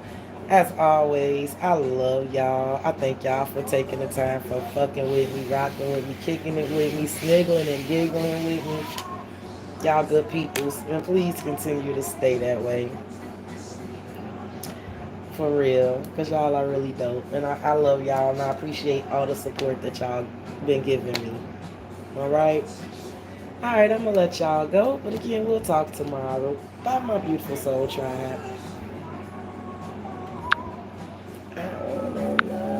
As always, I love y'all. I thank y'all for taking the time for fucking with me, rocking with me, kicking it with me, sniggling and giggling with me. Y'all good peoples. And please continue to stay that way. For real. Because y'all are really dope. And I love y'all and I appreciate all the support that y'all been giving me. Alright? Alright, I'm going to let y'all go. But again, we'll talk tomorrow. Bye, my beautiful soul tribe.